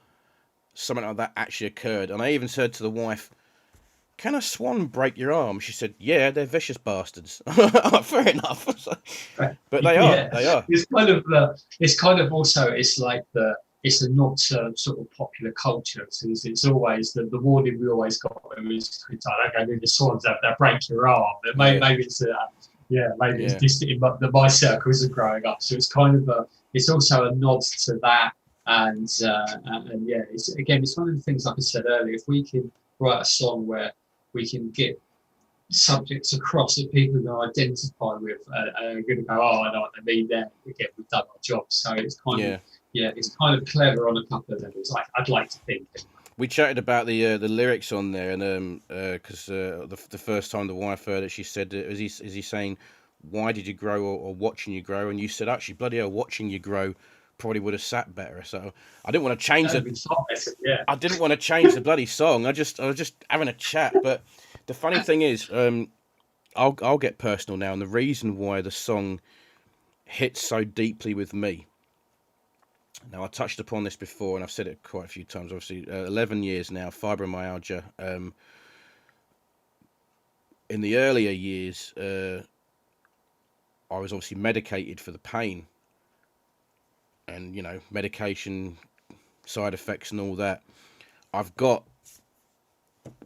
something like that actually occurred. And I even said to the wife, can a swan break your arm? She said, yeah, they're vicious bastards. Fair enough. But they are. They are. It's kind of also, it's like it's a not sort of popular culture. So it's always the warning we always got was, okay, the swans that break your arm. Maybe it's it's just in my circles of growing up. So it's kind of it's also a nod to that. And yeah, it's one of the things, like I said earlier, if we can write a song where we can get subjects across that people can identify with, are going to go, oh, I know what they mean there. Again, we've done our job. So it's kind of it's kind of clever on a couple of levels. I'd like to think. We chatted about the lyrics on there, and because the first time the wife heard it, she said, "Is he saying, why did you grow, or watching you grow?" And you said, actually, bloody hell, watching you grow probably would have sat better. So I didn't want to change That'd it. be far better, yeah. I didn't want to change the bloody song. I was just having a chat. But the funny thing is, I'll get personal now, and the reason why the song hits so deeply with me. Now, I touched upon this before, and I've said it quite a few times. Obviously, 11 years now, fibromyalgia. In the earlier years, I was obviously medicated for the pain, and medication, side effects, and all that. I've got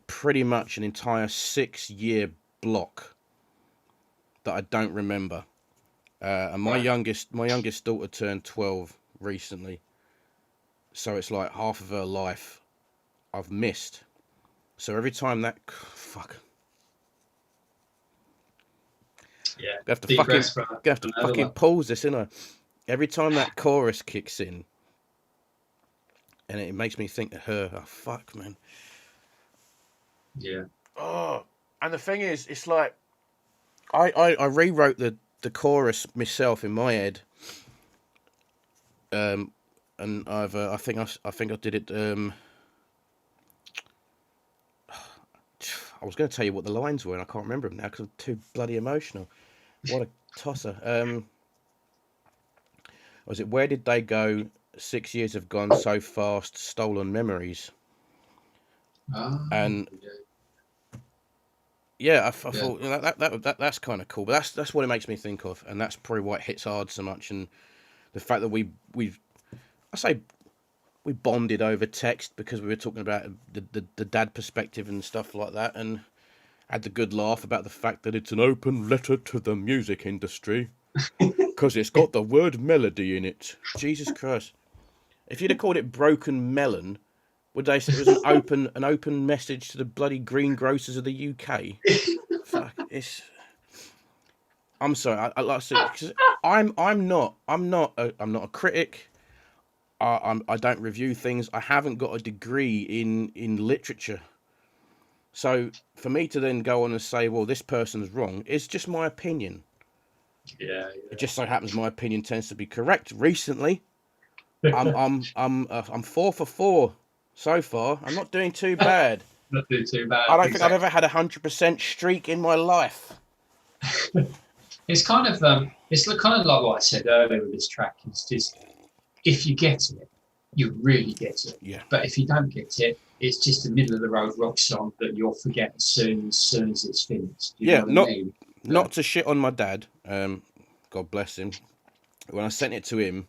pretty much an entire 6-year block that I don't remember. And my youngest daughter turned 12 recently, so it's like half of her life I've missed. So every time that Yeah. I have to fucking pause this, innit? Every time that chorus kicks in, and it makes me think of her. Oh fuck, man. Yeah. Oh, and the thing is, it's like I rewrote the chorus myself in my head. And I think I did it. I was going to tell you what the lines were, and I can't remember them now because I'm too bloody emotional. What a tosser. Was it Where Did They Go? 6 years have gone so fast, stolen memories. And yeah, I thought that's kind of cool, but that's what it makes me think of, and that's probably why it hits hard so much. And the fact that we bonded over text because we were talking about the dad perspective and stuff like that, and had the good laugh about the fact that it's an open letter to the music industry because it's got the word melody in it. Jesus Christ! If you'd have called it Broken Melon, would they say it was an open message to the bloody greengrocers of the UK? Fuck, I'm sorry. I like to say, 'cause I'm not a critic. I don't review things. I haven't got a degree in literature. So for me to then go on and say, well, this person's wrong, it's just my opinion. Yeah. It just so happens my opinion tends to be correct. Recently, I'm 4 for 4 so far. I'm not doing too bad. Not doing too bad. I don't think I've ever had 100% streak in my life. It's kind of kind of like what I said earlier with this track. It's just, if you get it, you really get it. Yeah. But if you don't get it, it's just a middle of the road rock song that you'll forget as soon as it's finished. You know what I mean? Not to shit on my dad. God bless him. When I sent it to him,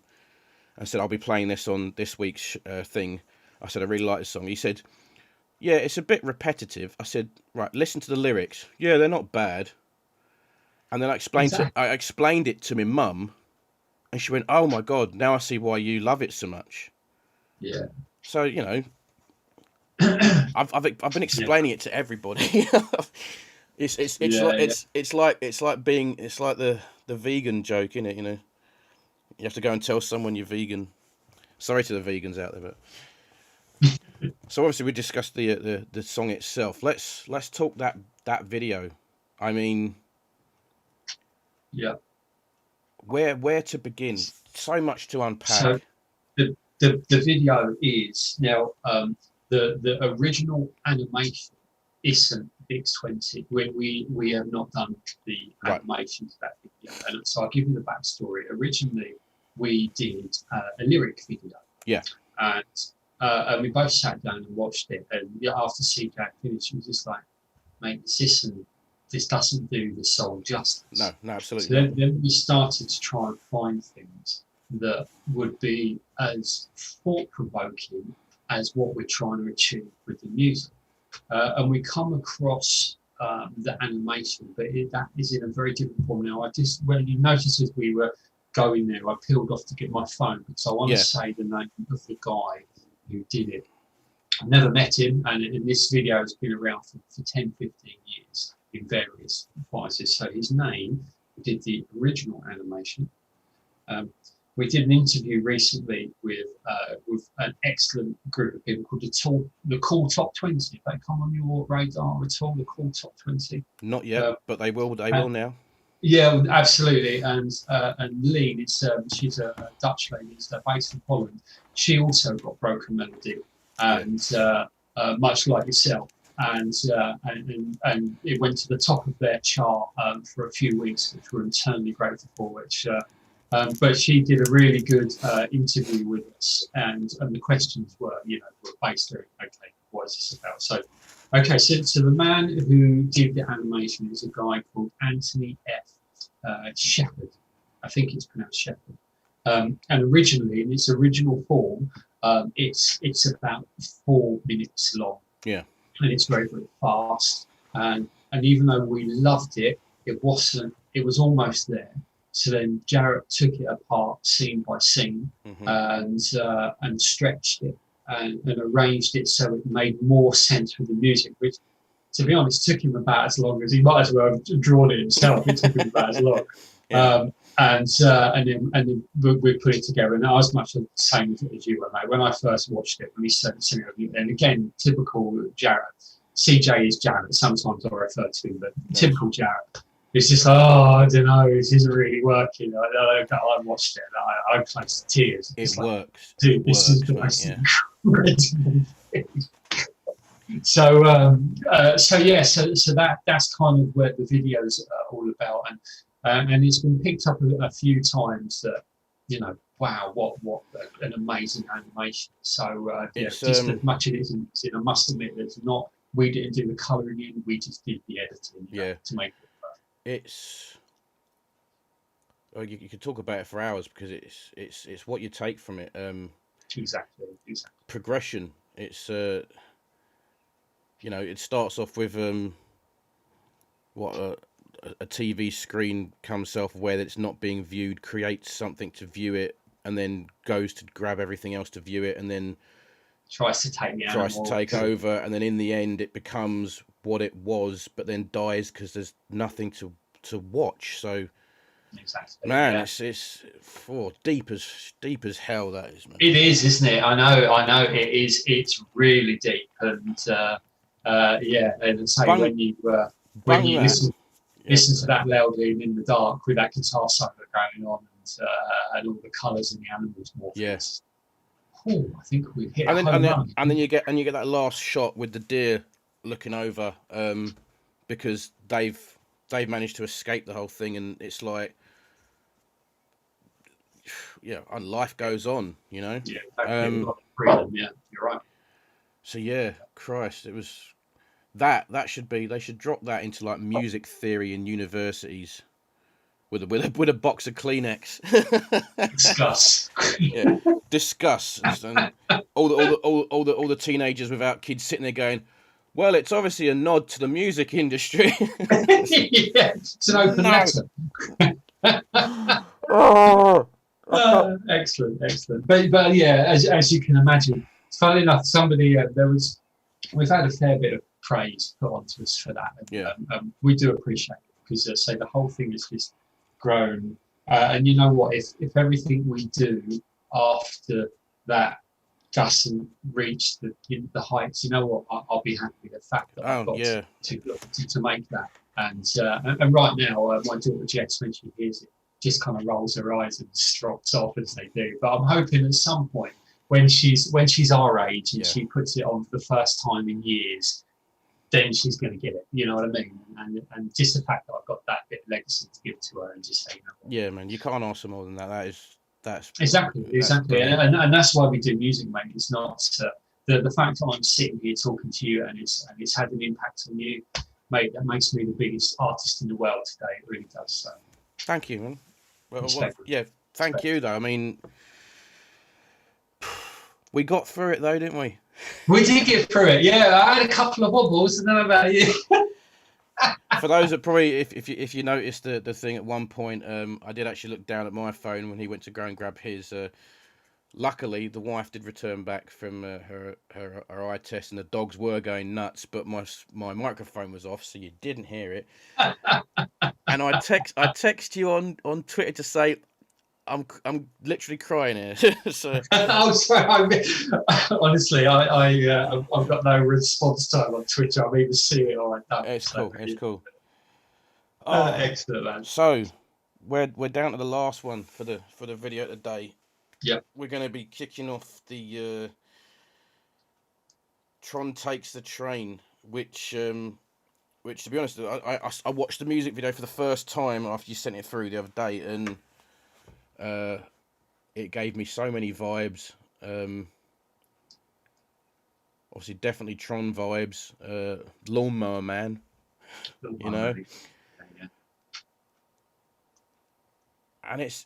I said I'll be playing this on this week's thing. I said I really like this song. He said, "Yeah, it's a bit repetitive." I said, "Right, listen to the lyrics. Yeah, they're not bad." And then I explained it to my mum, and she went, "Oh my God, now I see why you love it so much." Yeah. So I've been explaining it to everybody. It's like the vegan joke, innit? You have to go and tell someone you're vegan. Sorry to the vegans out there, but so obviously we discussed the song itself. Let's talk that video. I mean, yeah. Where to begin? So much to unpack. So the video is now the original animation isn't Vix20. We have not done the animation to that video, and so I'll give you the backstory. Originally, we did a lyric video. Yeah. And we both sat down and watched it, and after CJ finished, she was just like, "Mate, this doesn't do the song justice." No, absolutely. So then we started to try and find things that would be as thought-provoking as what we're trying to achieve with the music. And we come across the animation, but that is in a very different form now. When you notice as we were going there, I peeled off to get my phone because I want to say the name of the guy who did it. I've never met him, and this video has been around for 10, 15 years in various guises. So his name did the original animation. We did an interview recently with an excellent group of people called the Cool Top 20. If they come on your radar at all, the Cool Top 20. Not yet, but they will. They will now. Yeah, absolutely. And Leen, she's a Dutch lady, based in Holland. She also got Broken Melody, and much like yourself, and it went to the top of their chart for a few weeks, which we're eternally grateful for. But she did a really good interview with us, and the questions were based on, okay, what is this about? So the man who did the animation is a guy called Anthony F. Shepherd. I think it's pronounced Shepherd. And originally, in its original form, it's about 4 minutes long. Yeah. And it's very, very fast. And even though we loved it, it was almost there. So then Jarrett took it apart scene by scene, and stretched it and arranged it so it made more sense with the music, which, to be honest, took him about as long as he might as well have drawn it himself. It took him about as long. Yeah. And then we put it together, and I was much the same as you were, mate. When I first watched it, when he sent it to me, and again, typical Jarrett. CJ is Jarrett. Sometimes I refer to him, but typical Jarrett. It's just, I don't know, this isn't really working. I watched it, and I'm close to tears. It works. Dude, this is the most incredible thing. So that's kind of where the videos are all about, and it's been picked up a few times that, wow, what an amazing animation. So just as much as it is, I must admit, we didn't do the colouring in, we just did the editing to make it. You could talk about it for hours, because it's what you take from it. Exactly. Progression. It's it starts off with a TV screen comes self-aware that it's not being viewed, creates something to view it, and then goes to grab everything else to view it, and then tries to take over, and then in the end it becomes what it was, but then dies because there's nothing to watch. So exactly, man, it's deep as hell, that is, man. It is, isn't it? I know it is. It's really deep, and and say when you listen to that loudly and in the dark with that guitar solo going on, and all the colours and the animals morphing. Yes. Oh, I think we've hit. And then you get that last shot with the deer looking over, because they've managed to escape the whole thing, and it's like, and life goes on, Yeah, freedom. Yeah, you're right. So Christ, it was they should drop that into like music theory in universities with a box of Kleenex. Discuss. Discuss. And all the teenagers without kids sitting there going, well, it's obviously a nod to the music industry. It's an open letter. Excellent. But yeah, as you can imagine, funnily enough, we've had a fair bit of praise put onto us for that. And, we do appreciate it, because the whole thing has just grown. And you know what? If everything we do after that doesn't reach the heights, you know what? I'll be happy with the fact that I've got to make that. And right now, my daughter Jess, when she hears it, just kind of rolls her eyes and strops off as they do. But I'm hoping at some point, when she's our age and she puts it on for the first time in years, then she's going to get it. You know what I mean? And just the fact that I've got that bit of legacy to give to her, and just say, yeah, man, you can't ask for more than that. That's exactly, and that's why we do music, mate. It's not the fact that I'm sitting here talking to you, and it's had an impact on you, mate. That makes me the biggest artist in the world today. It really does. So, thank you, man. Thank you, though. I mean, we got through it, though, didn't we? We did get through it. Yeah, I had a couple of wobbles. I don't know about you. For those that probably, if you noticed the thing at one point, I did actually look down at my phone when he went to go and grab his. Luckily, the wife did return back from her eye test, and the dogs were going nuts, but my microphone was off, so you didn't hear it. And I text you on Twitter to say, I'm literally crying here. So. I'm sorry. Honestly, I've got no response time on Twitter. I'm either seeing it or I don't. It's cool. Excellent, man. So we're down to the last one for the video today. Yep. We're going to be kicking off the Tron Takes the Train, which to be honest, I watched the music video for the first time after you sent it through the other day, and it gave me so many vibes. Obviously, definitely Tron vibes. Lawnmower Man, you know. Yeah. And is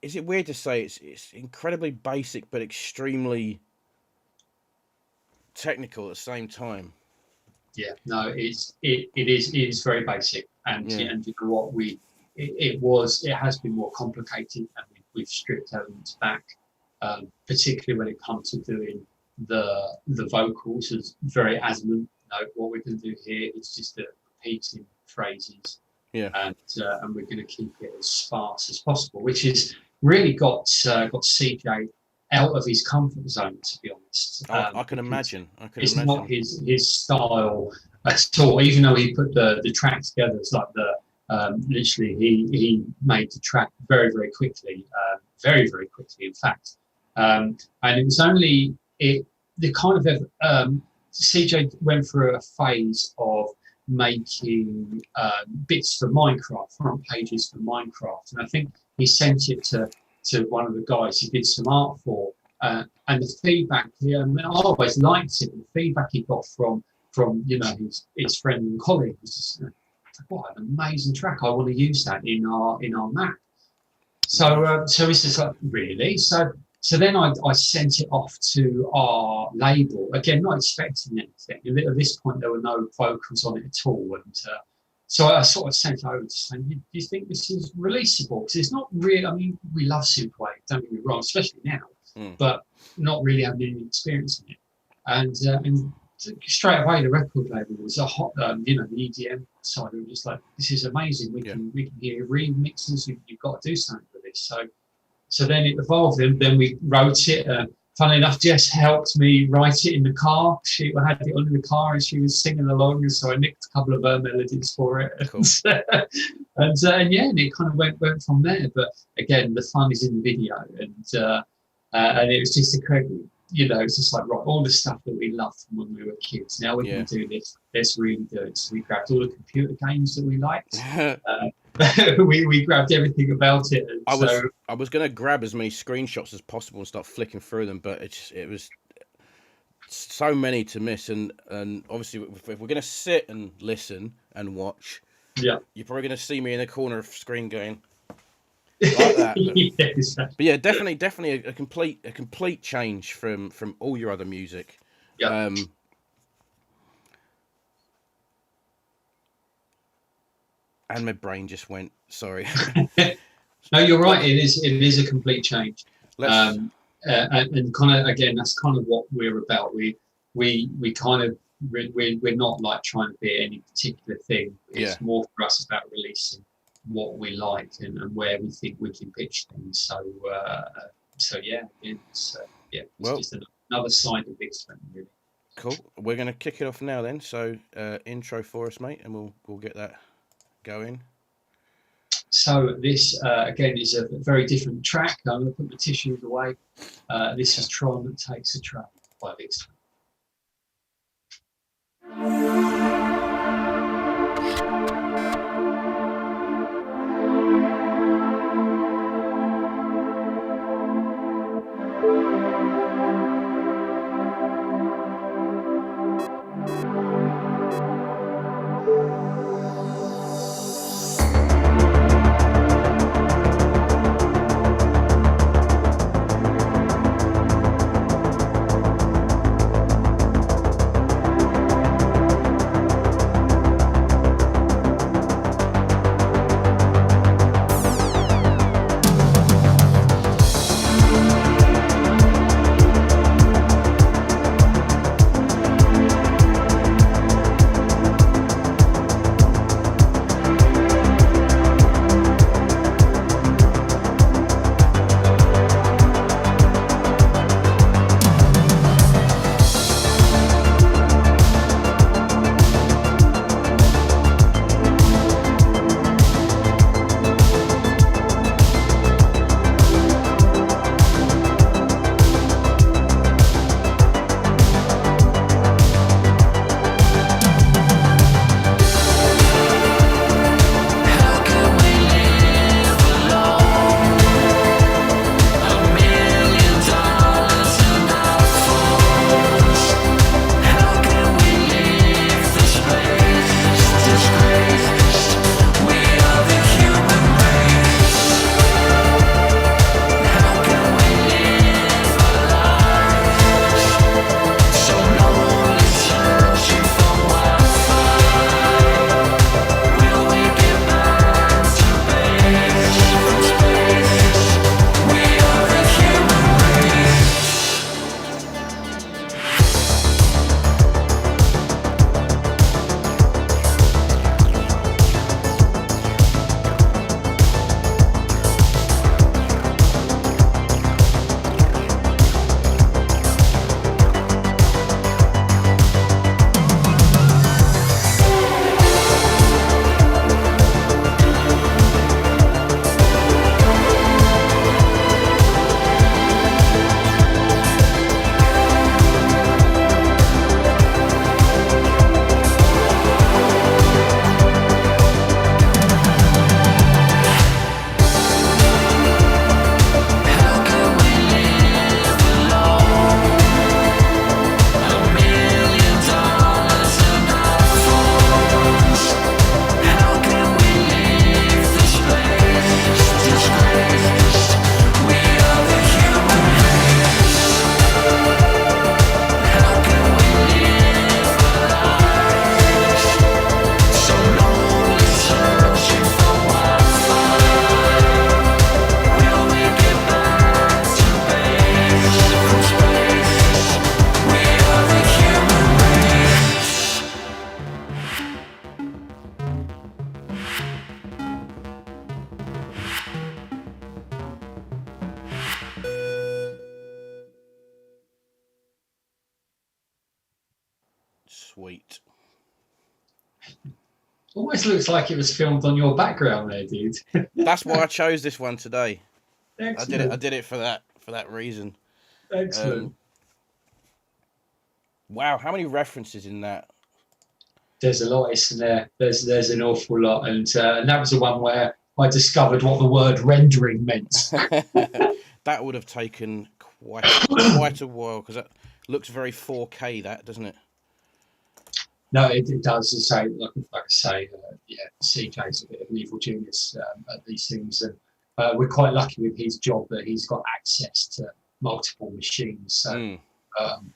it weird to say it's incredibly basic but extremely technical at the same time? Yeah, no, it is very basic, and Yeah. and you know what, it has been more complicated, and we've stripped elements back, particularly when it comes to doing the vocals. It's very Asmund. No, what we're going to do here is just repeating phrases, Yeah. and we're going to keep it as sparse as possible, which is really got CJ out of his comfort zone, to be honest. I can imagine. It's not his style at all. Even though he put the track together, it's like literally he made the track very, very quickly, very, very quickly, in fact. And it was only CJ went through a phase of making bits for Minecraft, front pages for Minecraft, and I think he sent it to one of the guys he did some art for, and the feedback here, I always liked it. The feedback he got from his friend and colleague was just, what an amazing track! I want to use that in our map. So it's just like, really. So then I sent it off to our label, again, not expecting anything. At this point, there were no vocals on it at all. And so I sort of sent it over to saying, do you think this is releasable? Because it's not really, I mean, we love Superwave, don't get me wrong, especially now, but not really having any experience in it. And straight away, the record label was a hot, the EDM side, it was just like, this is amazing. We can hear remixes, you've got to do something with this. So then it evolved, and then we wrote it. Funnily enough, Jess helped me write it in the car. She had it on in the car, and she was singing along, and so I nicked a couple of her melodies for it. Cool. and it kind of went from there. But again, the fun is in the video, and it was just it's just like, right, all the stuff that we loved from when we were kids. Now we can do this. Let's really do it. So we grabbed all the computer games that we liked. We grabbed everything about it. And I was going to grab as many screenshots as possible and start flicking through them, but it was so many to miss. And obviously, if we're going to sit and listen and watch, you're probably going to see me in the corner of the screen going like that. But yeah, definitely a complete change from all your other music. Yeah. And my brain just went, sorry. No, you're right. It is a complete change. And kind of, again, that's kind of what we're about. We kind of, we're not like trying to be any particular thing. It's more for us about releasing what we like and where we think we can pitch things. So it's just another side of Vix20, really. Cool. We're going to kick it off now then. So intro for us, mate, and we'll get that going. So this again is a very different track. I'm going to put the tissues away. This is Tron Takes the Train by Vix20. Sweet. Almost looks like it was filmed on your background there, dude. That's why I chose this one today. Excellent. I did it for that reason. Excellent. Wow, how many references in that? There's a lot, isn't there? There's an awful lot, and that was the one where I discovered what the word rendering meant. That would have taken quite a while, because that looks very 4K, that, doesn't it? No, it does. Say, like I say, CJ's a bit of an evil genius at these things, and we're quite lucky with his job that he's got access to multiple machines. So,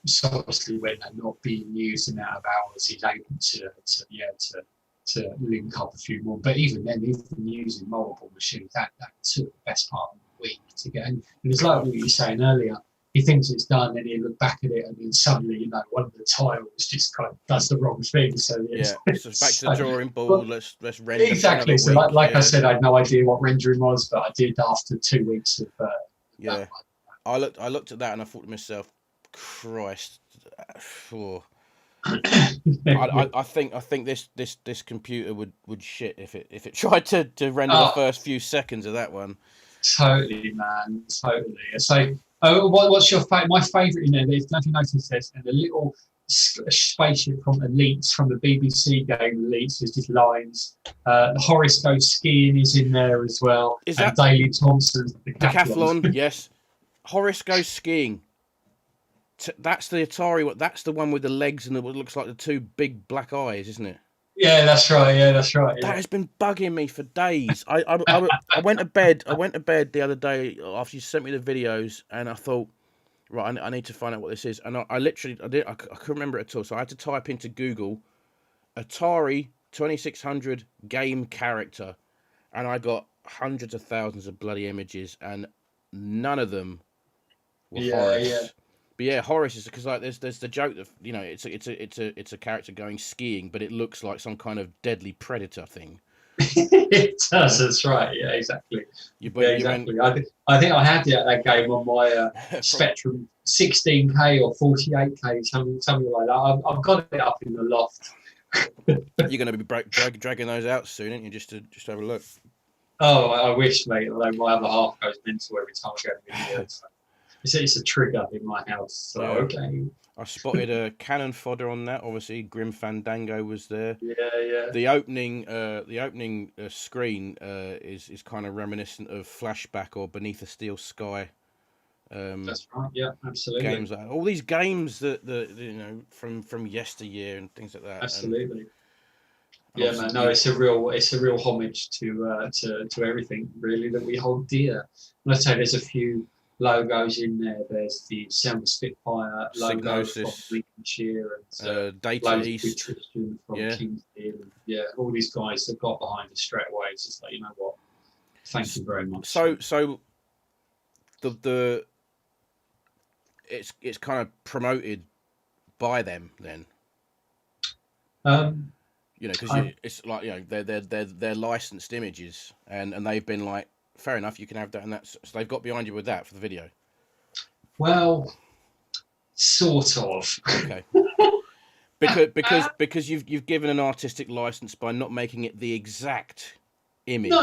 so obviously, when they're not being used and out of hours, he's able to link up a few more. But even then, even using multiple machines, that took the best part of a week to get. And it's like what you were saying earlier. He thinks it's done, and he'll look back at it, and then suddenly, one of the tiles just kind of does the wrong thing. So so back to the drawing board. Let's render. Exactly. So, like I said, I had no idea what rendering was, but I did after 2 weeks of. Yeah, I looked at that, and I thought to myself, Christ. I think this computer would shit if it tried to render the first few seconds of that one. Totally, man. Totally. So, what's your my favourite in there? Don't you notice this? And the little spaceship from Elites, from the BBC game Elites, is just lines. Horace Goes Skiing is in there as well. Is that Daley Thompson's Decathlon? Yes. Horace Goes Skiing. That's the Atari one. That's the one with the legs and what looks like the two big black eyes, isn't it? Yeah, that's right. Yeah, that's right. Yeah. That has been bugging me for days. I went to bed. I went to bed the other day after you sent me the videos, and I thought, right, I need to find out what this is. And I couldn't remember it at all. So I had to type into Google Atari 2600 game character, and I got hundreds of thousands of bloody images, and none of them were Horace. Yeah. But yeah, Horace is because like there's the joke that it's a character going skiing, but it looks like some kind of deadly predator thing. It does. That's right. Yeah, exactly. Exactly. I think I had that game on my Spectrum 16K or 48K, something like that. I've got it up in the loft. You're going to be dragging those out soon, aren't you? Just to have a look. Oh, I wish, mate. Although my other half goes mental every time I go to the video. So. It's a trigger in my house. So okay. I spotted a cannon fodder on that. Obviously, Grim Fandango was there. Yeah. The opening screen is kind of reminiscent of Flashback or Beneath a Steel Sky. That's right. Yeah, absolutely. Games like all these games that from yesteryear and things like that. Absolutely. Yeah, man. No, it's a real homage to everything really that we hold dear. Let's say there's a few logos in there. There's the Selma Spitfire logo from Lincolnshire and Data East Tristan from King's Hill. And, all these guys that got behind us straight away. It's just like, you know what? Thank you very much. So the it's kind of promoted by them then. Because it's like they're licensed images and they've been like, fair enough, you can have that, and that's so they've got behind you with that for the video. Well, sort of. Okay. because you've given an artistic license by not making it the exact image. No,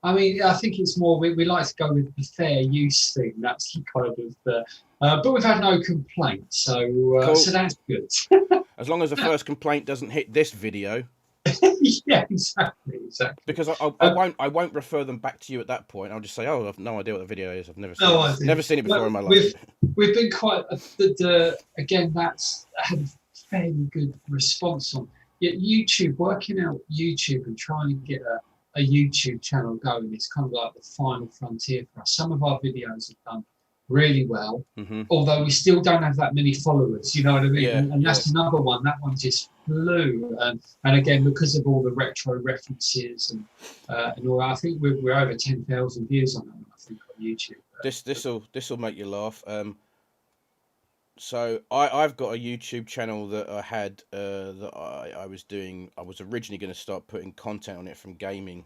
I mean, I think it's more we like to go with the fair use thing. That's kind of the. But we've had no complaints, so cool. So that's good. As long as the first complaint doesn't hit this video. Yeah, exactly. Because I won't refer them back to you at that point. I'll just say, I've no idea what the video is. I've never seen it before in my life. We've been quite again. That's had a fairly good response on YouTube. Working out YouTube and trying to get a YouTube channel going is kind of like the final frontier for us. Some of our videos have done really well, although we still don't have that many followers. You know what I mean? And that's another one. That one just flew, and again because of all the retro references and all. I think we're over 10,000 views on that one, I think, on YouTube. This will make you laugh. So I've got a YouTube channel that I had that I was doing. I was originally going to start putting content on it from gaming,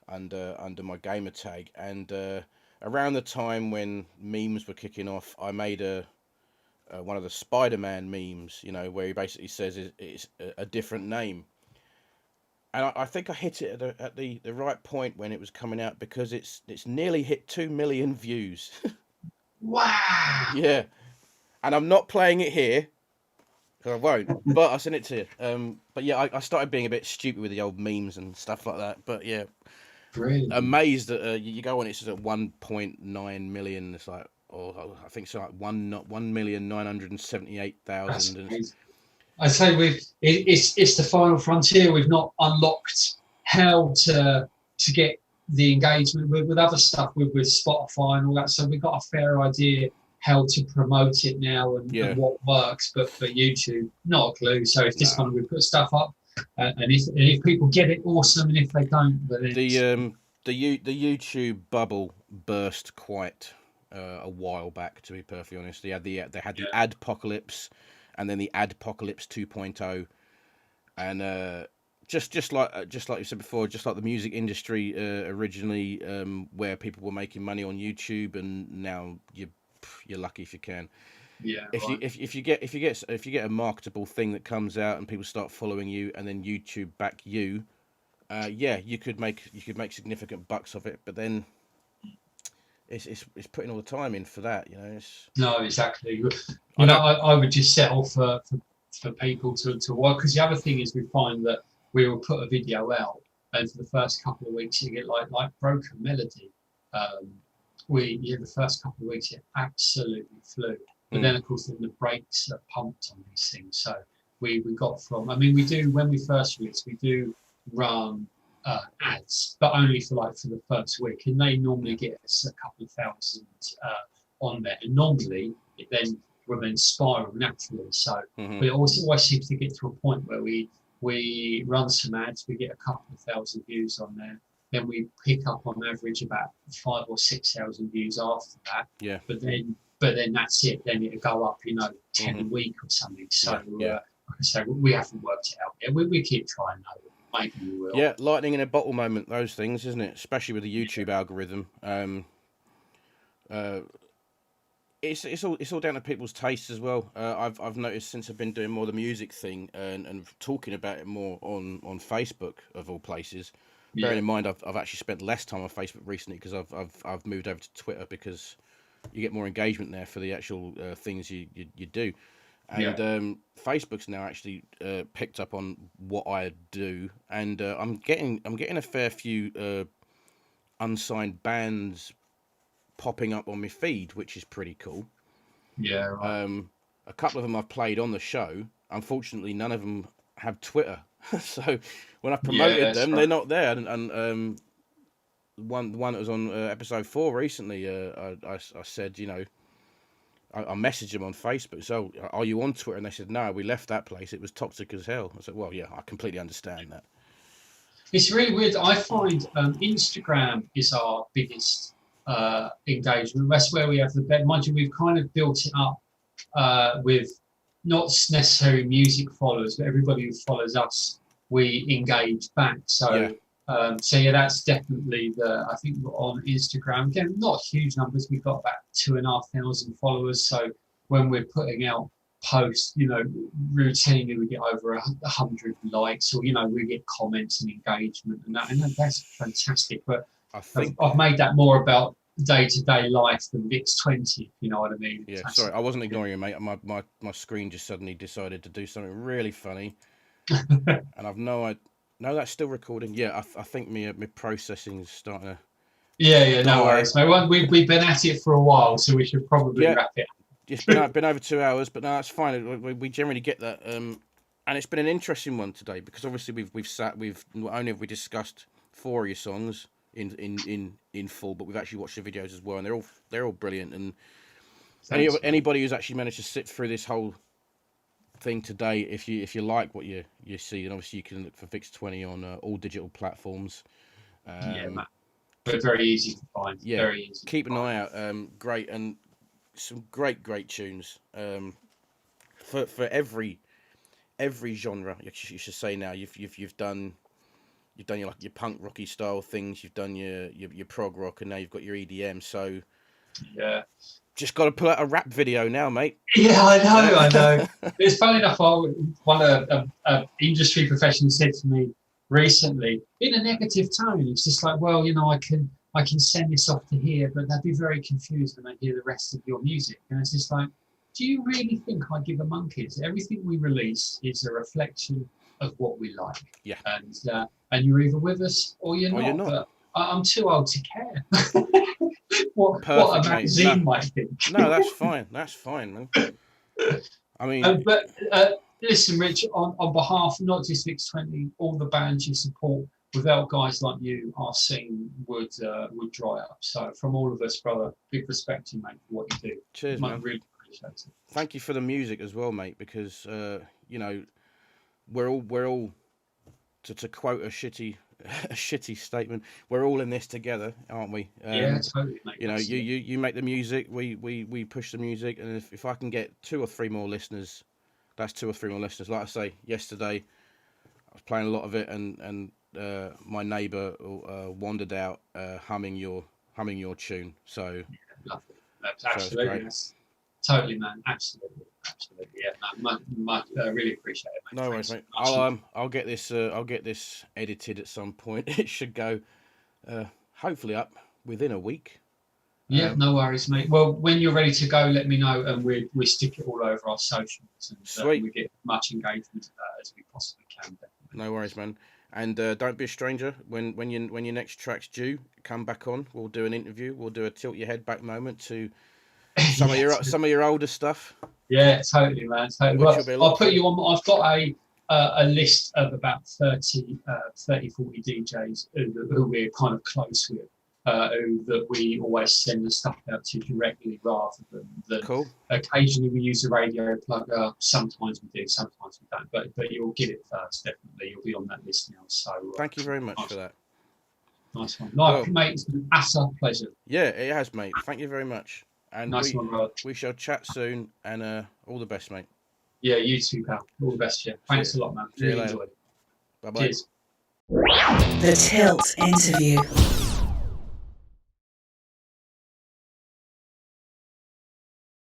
under my gamer tag, and around the time when memes were kicking off, I made a one of the Spider-Man memes, you know, where he basically says it's a different name. And I think I hit it at the right point when it was coming out, because it's nearly hit 2 million views. Wow. Yeah, and I'm not playing it here, because I won't, but I'll send it to you. But yeah, I started being a bit stupid with the old memes and stuff like that. But yeah, Brilliant. amazed that you go on, it's at 1.9 million. It's like, or I think it's like 1,978,000. I say it's the final frontier. We've not unlocked how to get the engagement with other stuff with Spotify and all that. So we've got a fair idea how to promote it now and what works. But for YouTube, not a clue. So it's just kind of we put stuff up, and if people get it, awesome. And if they don't, then the YouTube bubble burst quite a while back. To be perfectly honest, they had the Adpocalypse, and then the Adpocalypse 2.0, and just like you said before, just like the music industry originally, where people were making money on YouTube, and now you're lucky if you can. Yeah. If you get a marketable thing that comes out and people start following you, and then YouTube back you, you could make significant bucks of it. But then it's putting all the time in for that, you know. No, exactly. You know, I would just settle for people to work, because the other thing is we find that we will put a video out, and for the first couple of weeks you get like Broken Melody. The first couple of weeks it absolutely flew, but then of course the brakes are pumped on these things. So we got from, I mean, we do, when we first release, we do run ads, but only for the first week, and they normally get us a couple of thousand on there, and normally it then will then spiral naturally. So we always seem to get to a point where we run some ads, we get a couple of thousand views on there, then we pick up on average about 5,000 or 6,000 views after that. Yeah. But then that's it. Then it'll go up, 10 a week or something. So like I say, we haven't worked it out yet. We keep trying though. Maybe we will. Yeah, lightning in a bottle moment, those things, isn't it? Especially with the YouTube algorithm. It's all down to people's tastes as well. I've noticed since I've been doing more the music thing and talking about it more on Facebook of all places. Bearing in mind, I've actually spent less time on Facebook recently, because I've moved over to Twitter, because you get more engagement there for the actual things you do. And Facebook's now actually picked up on what I do, and I'm getting a fair few unsigned bands popping up on my feed, which is pretty cool. Yeah. Right. A couple of them I've played on the show. Unfortunately, none of them have Twitter, so when I promoted them, they're not there. And one that was on episode 4 recently, I said, I messaged them on Facebook. So, are you on Twitter? And they said, no, we left that place. It was toxic as hell. I said, well, yeah, I completely understand that. It's really weird. I find Instagram is our biggest engagement. That's where we have the best. Mind you, we've kind of built it up with not necessarily music followers, but everybody who follows us, we engage back. So, that's definitely I think on Instagram, again, not huge numbers. We've got about 2,500 followers. So when we're putting out posts, routinely we get over 100 likes, or we get comments and engagement, and that's fantastic. But I think I've made that more about day-to-day life than Vix20, if you know what I mean. Yeah, sorry, I wasn't ignoring you, mate. My screen just suddenly decided to do something really funny, and I've no idea. No, that's still recording. Yeah, I think my processing is starting to. Yeah, no worries, mate. We've been at it for a while, so we should probably wrap it. It's been over 2 hours, but no, that's fine. We generally get that, and it's been an interesting one today, because obviously we've not only have we discussed 4 of your songs in full, but we've actually watched the videos as well, and they're all brilliant. And anybody who's actually managed to sit through this whole thing today, if you like what you see, and obviously you can look for Vix20 on all digital platforms. Matt. But very easy to find. Yeah, very easy. Keep an eye out. Great, and some great tunes. For every genre, you should say now. You've done your punk rocky style things. You've done your prog rock, and now you've got your EDM. So Yeah. Just got to put out a rap video now, mate. Yeah, I know. It's funny enough. One industry professional said to me recently in a negative tone. It's just like, well, I can send this off to here, but they'd be very confused when they hear the rest of your music. And it's just like, do you really think I give a monkeys? Everything we release is a reflection of what we like. Yeah. And you're either with us or you're not. But I'm too old to care. what a magazine might think. No, that's fine. That's fine, man. I mean, but listen, Rich, on behalf not just Vix20, all the bands you support, without guys like you, our scene would dry up. So from all of us, brother, big respect to you, mate, for what you do. Cheers, man. Really appreciate it. Thank you for the music as well, mate, because we're all to quote a shitty statement, we're all in this together, aren't we? Yeah, totally, mate. You make the music, we push the music, and if I can get 2 or 3 more listeners, that's 2 or 3 more listeners. Like I say, yesterday I was playing a lot of it, and my neighbour wandered out humming your tune. So yeah, absolutely, that's totally, man, absolutely. Yeah, really appreciate it, mate. No worries, mate. I'll get this edited at some point. It should go hopefully up within a week. Yeah, no worries, mate. Well, when you're ready to go, let me know, and we stick it all over our socials, and we get much engagement as we possibly can. Definitely. No worries, man. And don't be a stranger. When your next track's due, come back on. We'll do an interview. We'll do a tilt your head back moment to some of your older stuff. Yeah, totally, man. Totally. Well, I'll put you on. I've got a list of about 30, 40 DJs who we're kind of close with. That we always send the stuff out to directly rather than cool. Occasionally we use a radio plugger. Sometimes we do, sometimes we don't. But you'll get it first, definitely. You'll be on that list now. So thank you very much for that. Nice one. Mate, it's been an utter pleasure. Yeah, it has, mate. Thank you very much. And nice one, brother. We shall chat soon, and all the best, mate. Yeah, you too, pal. All the best, yeah. Thanks a lot, man. Really enjoyed it. Bye-bye. Cheers. The TiLt interview.